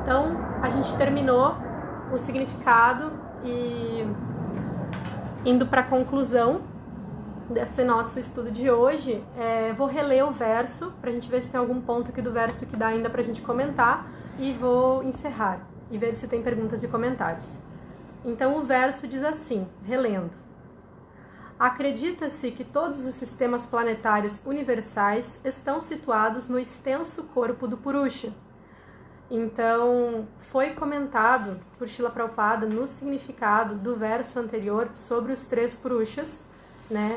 Então, a gente terminou o significado e indo para a conclusão desse nosso estudo de hoje, vou reler o verso para a gente ver se tem algum ponto aqui do verso que dá ainda para a gente comentar e vou encerrar e ver se tem perguntas e comentários. Então o verso diz assim, relendo: acredita-se que todos os sistemas planetários universais estão situados no extenso corpo do Purusha. Então, foi comentado por Srila Prabhupada no significado do verso anterior sobre os 3 Purushas, né?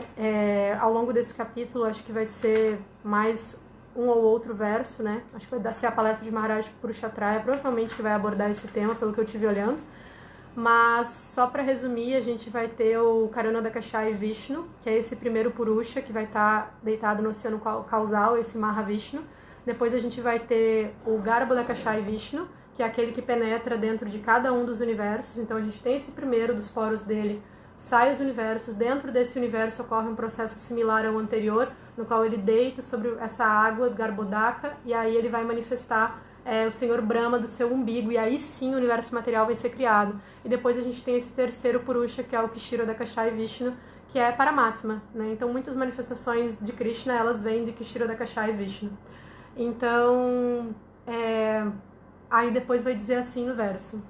Ao longo desse capítulo, acho que vai ser mais um ou outro verso, né? Acho que vai ser a palestra de Maharaj Purushatraya, provavelmente que vai abordar esse tema, pelo que eu estive olhando. Mas, só para resumir, a gente vai ter o Karunadakashai Vishnu, que é esse primeiro Purusha, que vai estar deitado no oceano causal, esse Mahavishnu. Depois a gente vai ter o Garbhodakashai Vishnu, que é aquele que penetra dentro de cada um dos universos. Então a gente tem esse primeiro dos poros dele, sai os universos, dentro desse universo ocorre um processo similar ao anterior, no qual ele deita sobre essa água, Garbhodaka, e aí ele vai manifestar o Senhor Brahma do seu umbigo, e aí sim o universo material vai ser criado. E depois a gente tem esse terceiro Purusha, que é o Kshirodakashai Vishnu, que é Paramatma, né? Então muitas manifestações de Krishna, elas vêm de Kshirodakashai Vishnu. Então, aí depois vai dizer assim no verso: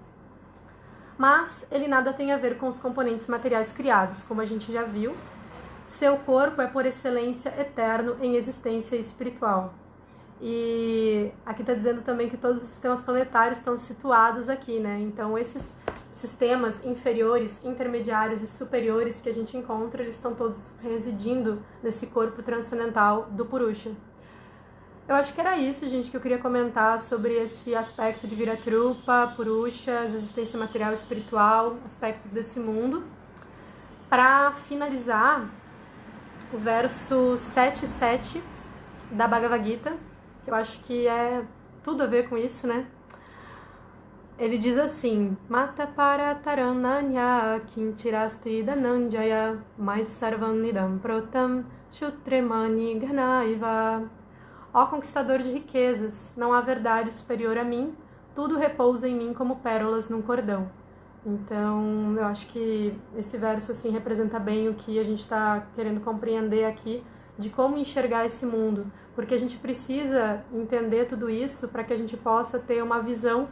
mas ele nada tem a ver com os componentes materiais criados, como a gente já viu. Seu corpo é por excelência eterno em existência espiritual. E aqui está dizendo também que todos os sistemas planetários estão situados aqui, né? Então esses sistemas inferiores, intermediários e superiores que a gente encontra, eles estão todos residindo nesse corpo transcendental do Purusha. Eu acho que era isso, gente, que eu queria comentar sobre esse aspecto de Viratrupa, Purushas, existência material e espiritual, aspectos desse mundo. Para finalizar, o verso 7.7 da Bhagavad Gita, que eu acho que é tudo a ver com isso, né? Ele diz assim: Mata para tarananya kinchirasti dananjaya mais sarvam nidam protam shutremani ganaiva. Ó conquistador de riquezas, não há verdade superior a mim, tudo repousa em mim como pérolas num cordão. Então, eu acho que esse verso assim representa bem o que a gente está querendo compreender aqui, de como enxergar esse mundo, porque a gente precisa entender tudo isso para que a gente possa ter uma visão,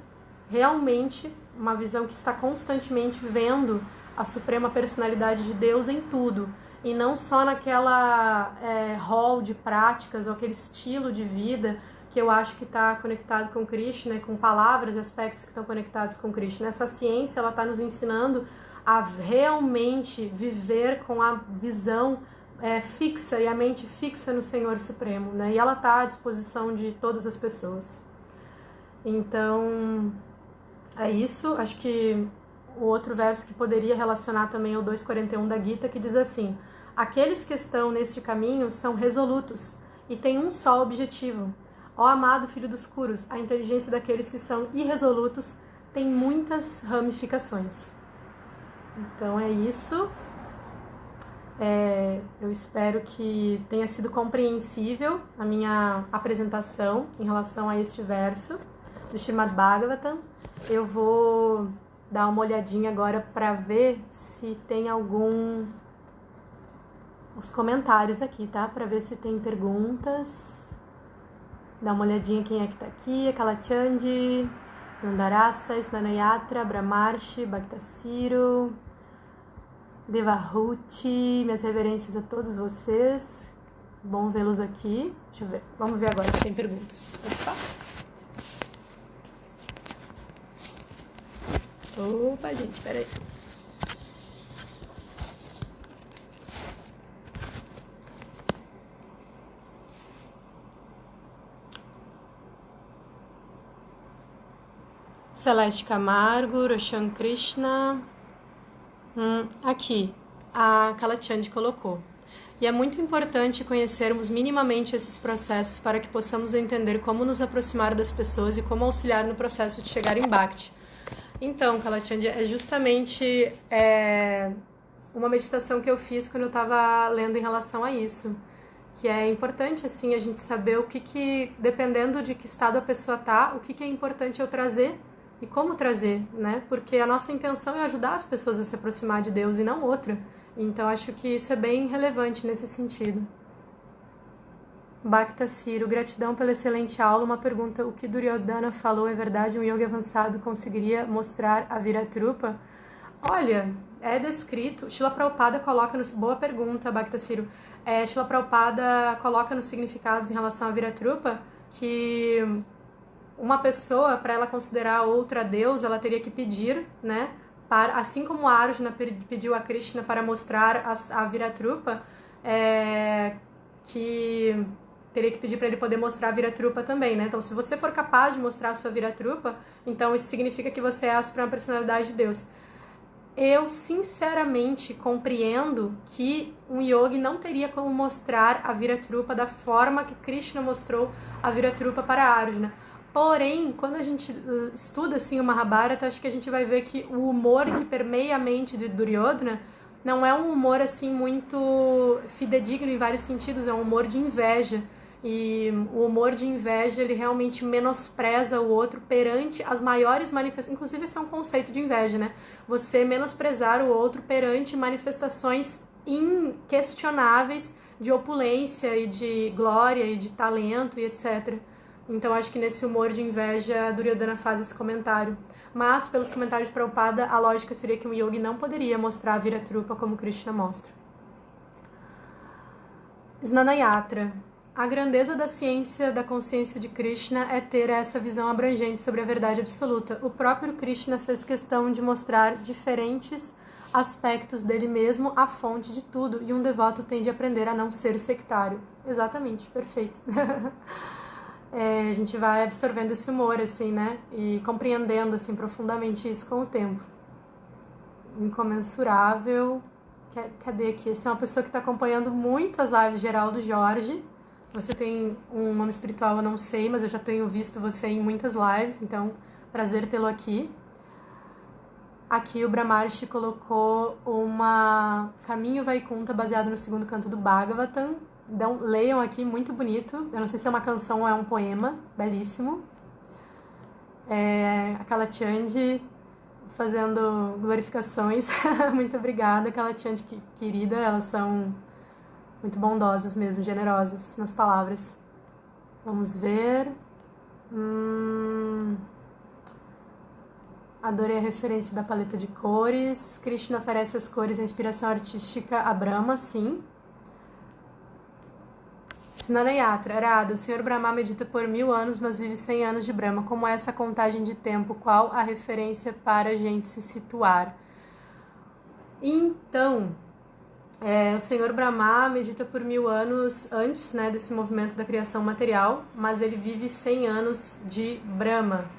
realmente, uma visão que está constantemente vendo a suprema personalidade de Deus em tudo, e não só naquela hall de práticas ou aquele estilo de vida que eu acho que está conectado com Krishna, com palavras e aspectos que estão conectados com Krishna. Essa ciência, ela está nos ensinando a realmente viver com a visão fixa e a mente fixa no Senhor Supremo, né? E ela está à disposição de todas as pessoas. Então, é isso. Acho que o outro verso que poderia relacionar também é o 2.41 da Gita, que diz assim: aqueles que estão neste caminho são resolutos e têm um só objetivo. Ó amado filho dos Kurus, a inteligência daqueles que são irresolutos tem muitas ramificações. Então é isso. Eu espero que tenha sido compreensível a minha apresentação em relação a este verso do Srimad Bhagavatam. Eu vou dar uma olhadinha agora para ver se tem os comentários aqui, tá? Para ver se tem perguntas. Dá uma olhadinha quem é que tá aqui. A Kalachandi, Nandarasa, Snanayatra, Brahmarshi, Bhaktasiro, Devahuti. Minhas reverências a todos vocês. Bom vê-los aqui. Deixa eu ver. Vamos ver agora se tem perguntas. Opa, gente, peraí. Celeste Camargo, Roshan Krishna. Aqui, a Kalachandi colocou. E é muito importante conhecermos minimamente esses processos para que possamos entender como nos aproximar das pessoas e como auxiliar no processo de chegar em Bhakti. Então, Kalachandi, é justamente uma meditação que eu fiz quando eu estava lendo em relação a isso. Que é importante, assim, a gente saber o que dependendo de que estado a pessoa está, o que é importante eu trazer e como trazer, né? Porque a nossa intenção é ajudar as pessoas a se aproximar de Deus e não outra. Então, acho que isso é bem relevante nesse sentido. Bhakta Ciro, gratidão pela excelente aula. Uma pergunta, o que Duryodhana falou é verdade? Um yogi avançado conseguiria mostrar a Viratrupa? Olha, é descrito, Srila Prabhupada coloca, boa pergunta, Bhakta Ciro, Srila Prabhupada coloca nos significados em relação à Viratrupa que uma pessoa, para ela considerar outra Deus, ela teria que pedir, né? Assim como Arjuna pediu a Krishna para mostrar a Viratrupa, que teria que pedir para ele poder mostrar a Viratrupa também, né? Então, se você for capaz de mostrar a sua Viratrupa, então isso significa que você é a suprema personalidade de Deus. Eu, sinceramente, compreendo que um yogi não teria como mostrar a Viratrupa da forma que Krishna mostrou a Viratrupa para Arjuna. Porém, quando a gente estuda assim, o Mahabharata, acho que a gente vai ver que o humor que permeia a mente de Duryodhana não é um humor assim muito fidedigno em vários sentidos, é um humor de inveja. E o humor de inveja, ele realmente menospreza o outro perante as maiores manifestações. Inclusive, esse é um conceito de inveja, né? Você menosprezar o outro perante manifestações inquestionáveis de opulência e de glória e de talento e etc. Então, acho que nesse humor de inveja, Duryodhana faz esse comentário. Mas, pelos comentários de Prabhupada, a lógica seria que um yogi não poderia mostrar a Viratrupa como Krishna mostra. Snanayatra. A grandeza da ciência da consciência de Krishna é ter essa visão abrangente sobre a verdade absoluta. O próprio Krishna fez questão de mostrar diferentes aspectos dele mesmo, a fonte de tudo, e um devoto tem de aprender a não ser sectário. Exatamente, perfeito. A gente vai absorvendo esse humor, assim, né? E compreendendo, assim, profundamente isso com o tempo. Incomensurável. Cadê aqui? Essa é uma pessoa que está acompanhando muito as lives de Geraldo Jorge. Você tem um nome espiritual, eu não sei, mas eu já tenho visto você em muitas lives, então, prazer tê-lo aqui. Aqui o Brahmarshi colocou uma Caminho Vaikunta baseado no segundo canto do Bhagavatam. Então, leiam aqui, muito bonito. Eu não sei se é uma canção ou é um poema, belíssimo. A Kalachandi fazendo glorificações. Muito obrigada, Kalachandi querida. Elas são muito bondosas mesmo, generosas nas palavras. Vamos ver. Adorei a referência da paleta de cores. Krishna oferece as cores e inspiração artística a Brahma, sim. Snanayatra, Arada, o Senhor Brahma medita por 1000 anos, mas vive 100 anos de Brahma. Como é essa contagem de tempo? Qual a referência para a gente se situar? Então, o Senhor Brahma medita por 1000 anos antes, né, desse movimento da criação material, mas ele vive 100 anos de Brahma.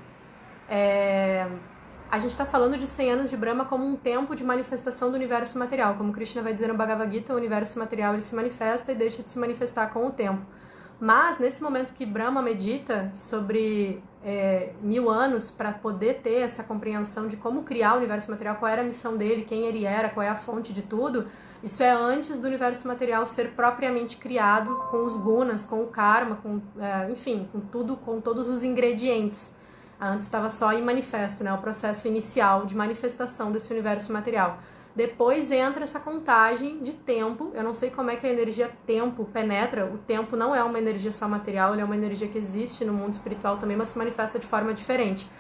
A gente está falando de 100 anos de Brahma como um tempo de manifestação do universo material. Como Krishna vai dizer no Bhagavad Gita, o universo material ele se manifesta e deixa de se manifestar com o tempo. Mas, nesse momento que Brahma medita sobre 1000 anos para poder ter essa compreensão de como criar o universo material, qual era a missão dele, quem ele era, qual é a fonte de tudo, isso é antes do universo material ser propriamente criado com os gunas, com o karma, enfim, com tudo, com todos os ingredientes. Antes estava só em manifesto, né? O processo inicial de manifestação desse universo material. Depois entra essa contagem de tempo. Eu não sei como é que a energia tempo penetra. O tempo não é uma energia só material, ele é uma energia que existe no mundo espiritual também, mas se manifesta de forma diferente.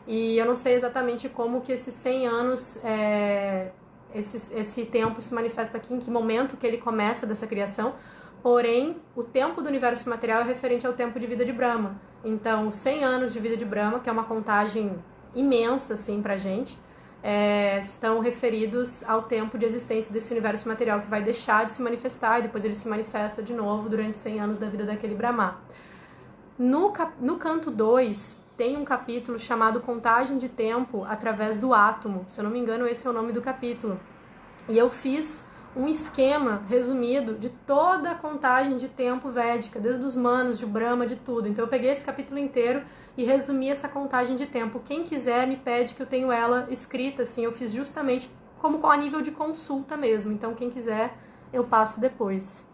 E eu não sei exatamente como que esses 100 anos, esse tempo se manifesta aqui, em que momento que ele começa dessa criação. Porém, o tempo do universo material é referente ao tempo de vida de Brahma. Então, os 100 anos de vida de Brahma, que é uma contagem imensa, assim, pra gente, estão referidos ao tempo de existência desse universo material que vai deixar de se manifestar e depois ele se manifesta de novo durante 100 anos da vida daquele Brahma. No canto 2, tem um capítulo chamado Contagem de Tempo através do Átomo. Se eu não me engano, esse é o nome do capítulo. E eu fiz um esquema resumido de toda a contagem de tempo védica, desde os manos, de Brahma, de tudo. Então eu peguei esse capítulo inteiro e resumi essa contagem de tempo. Quem quiser me pede que eu tenho ela escrita, assim, eu fiz justamente como a nível de consulta mesmo. Então quem quiser, eu passo depois.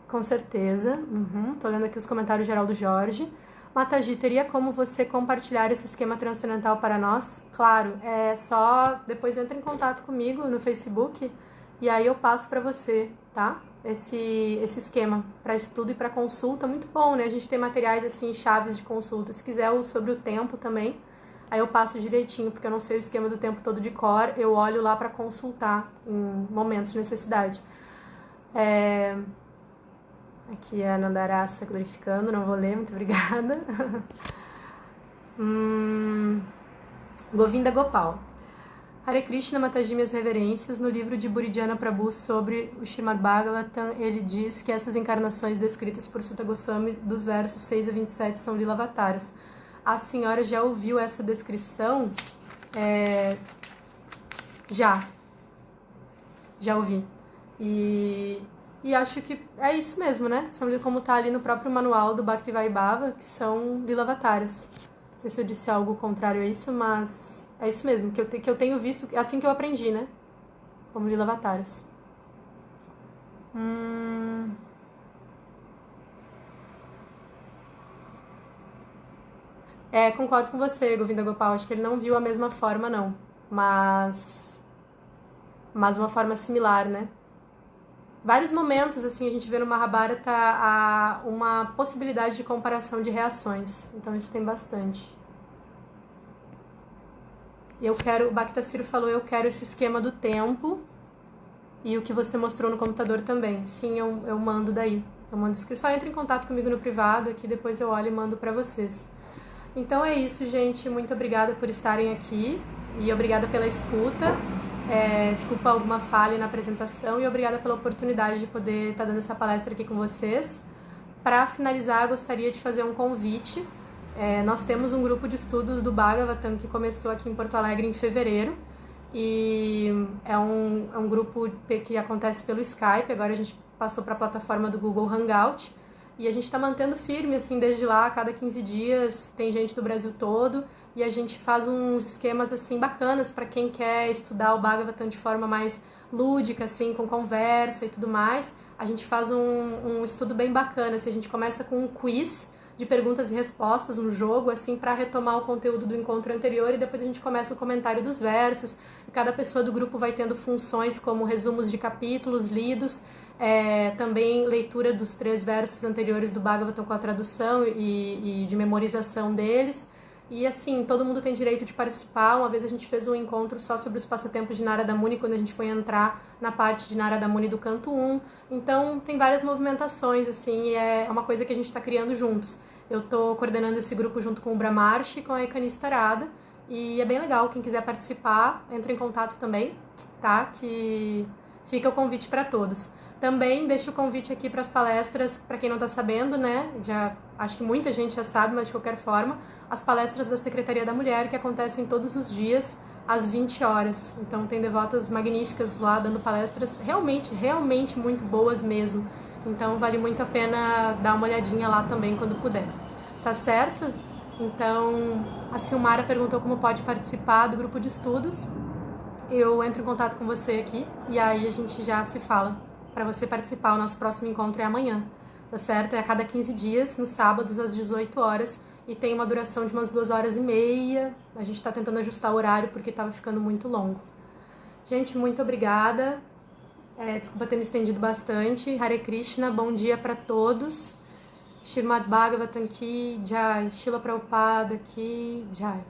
Com certeza. Tô lendo aqui os comentários geral do Jorge. Mataji, teria como você compartilhar esse esquema transcendental para nós? Claro, é só depois entra em contato comigo no Facebook e aí eu passo para você, tá? Esse esquema para estudo e para consulta, muito bom, né? A gente tem materiais assim, chaves de consulta. Se quiser o sobre o tempo também, aí eu passo direitinho, porque eu não sei o esquema do tempo todo de cor, eu olho lá para consultar em momentos de necessidade. Aqui é a Nandarasa glorificando, não vou ler, muito obrigada. Govinda Gopal. Hare Krishna, Mataji, minhas reverências. No livro de Buridjana Prabhu sobre o Srimad Bhagavatam, ele diz que essas encarnações descritas por Sutta Goswami dos versos 6 a 27 são Lilavataras. A senhora já ouviu essa descrição? Já ouvi. E acho que é isso mesmo, né? São como tá ali no próprio manual do Bhaktivaibhava, que são Lilavataras. Não sei se eu disse algo contrário a isso, mas é isso mesmo, que eu tenho visto, é assim que eu aprendi, né? Como Lilavataras. Concordo com você, Govinda Gopal. Acho que ele não viu a mesma forma, não. Mas uma forma similar, né? Vários momentos, assim, a gente vê no Mahabharata uma possibilidade de comparação de reações. Então, isso tem bastante. O Bhaktasiro falou, eu quero esse esquema do tempo e o que você mostrou no computador também. Sim, eu mando daí. Eu mando inscrição. Só entra em contato comigo no privado, aqui depois eu olho e mando pra vocês. Então é isso, gente. Muito obrigada por estarem aqui e obrigada pela escuta. Desculpa alguma falha na apresentação e obrigada pela oportunidade de poder estar dando essa palestra aqui com vocês. Para finalizar, gostaria de fazer um convite. Nós temos um grupo de estudos do Bhagavatam que começou aqui em Porto Alegre em fevereiro e é um grupo que acontece pelo Skype. Agora a gente passou para a plataforma do Google Hangout e a gente está mantendo firme assim desde lá, a cada 15 dias tem gente do Brasil todo. E a gente faz uns esquemas assim bacanas para quem quer estudar o Bhagavatam de forma mais lúdica, assim, com conversa e tudo mais. A gente faz um estudo bem bacana, assim, a gente começa com um quiz de perguntas e respostas, um jogo assim para retomar o conteúdo do encontro anterior e depois a gente começa o comentário dos versos. E cada pessoa do grupo vai tendo funções como resumos de capítulos lidos, também leitura dos 3 versos anteriores do Bhagavatam com a tradução e de memorização deles. E assim, todo mundo tem direito de participar. Uma vez a gente fez um encontro só sobre os passatempos de Narada Muni, quando a gente foi entrar na parte de Narada Muni do canto 1. Então, tem várias movimentações, assim, e é uma coisa que a gente está criando juntos. Eu estou coordenando esse grupo junto com o Brahmarshi e com a Ekanista Arada. E é bem legal, quem quiser participar, entra em contato também, tá? Que fica o convite para todos. Também deixo o convite aqui para as palestras, para quem não está sabendo, né? Acho que muita gente já sabe, mas de qualquer forma, as palestras da Secretaria da Mulher, que acontecem todos os dias, às 20 horas. Então, tem devotas magníficas lá, dando palestras realmente, realmente muito boas mesmo. Então, vale muito a pena dar uma olhadinha lá também, quando puder. Tá certo? Então, a Silmara perguntou como pode participar do grupo de estudos. Eu entro em contato com você aqui, e aí a gente já se fala. Para você participar, o nosso próximo encontro é amanhã, tá certo? É a cada 15 dias, nos sábados, às 18 horas, e tem uma duração de umas 2h30. A gente está tentando ajustar o horário porque estava ficando muito longo. Gente, muito obrigada. Desculpa ter me estendido bastante. Hare Krishna, bom dia para todos. Srimad Bhagavatam Ki Jai, Srila Prabhupada Ki Jai.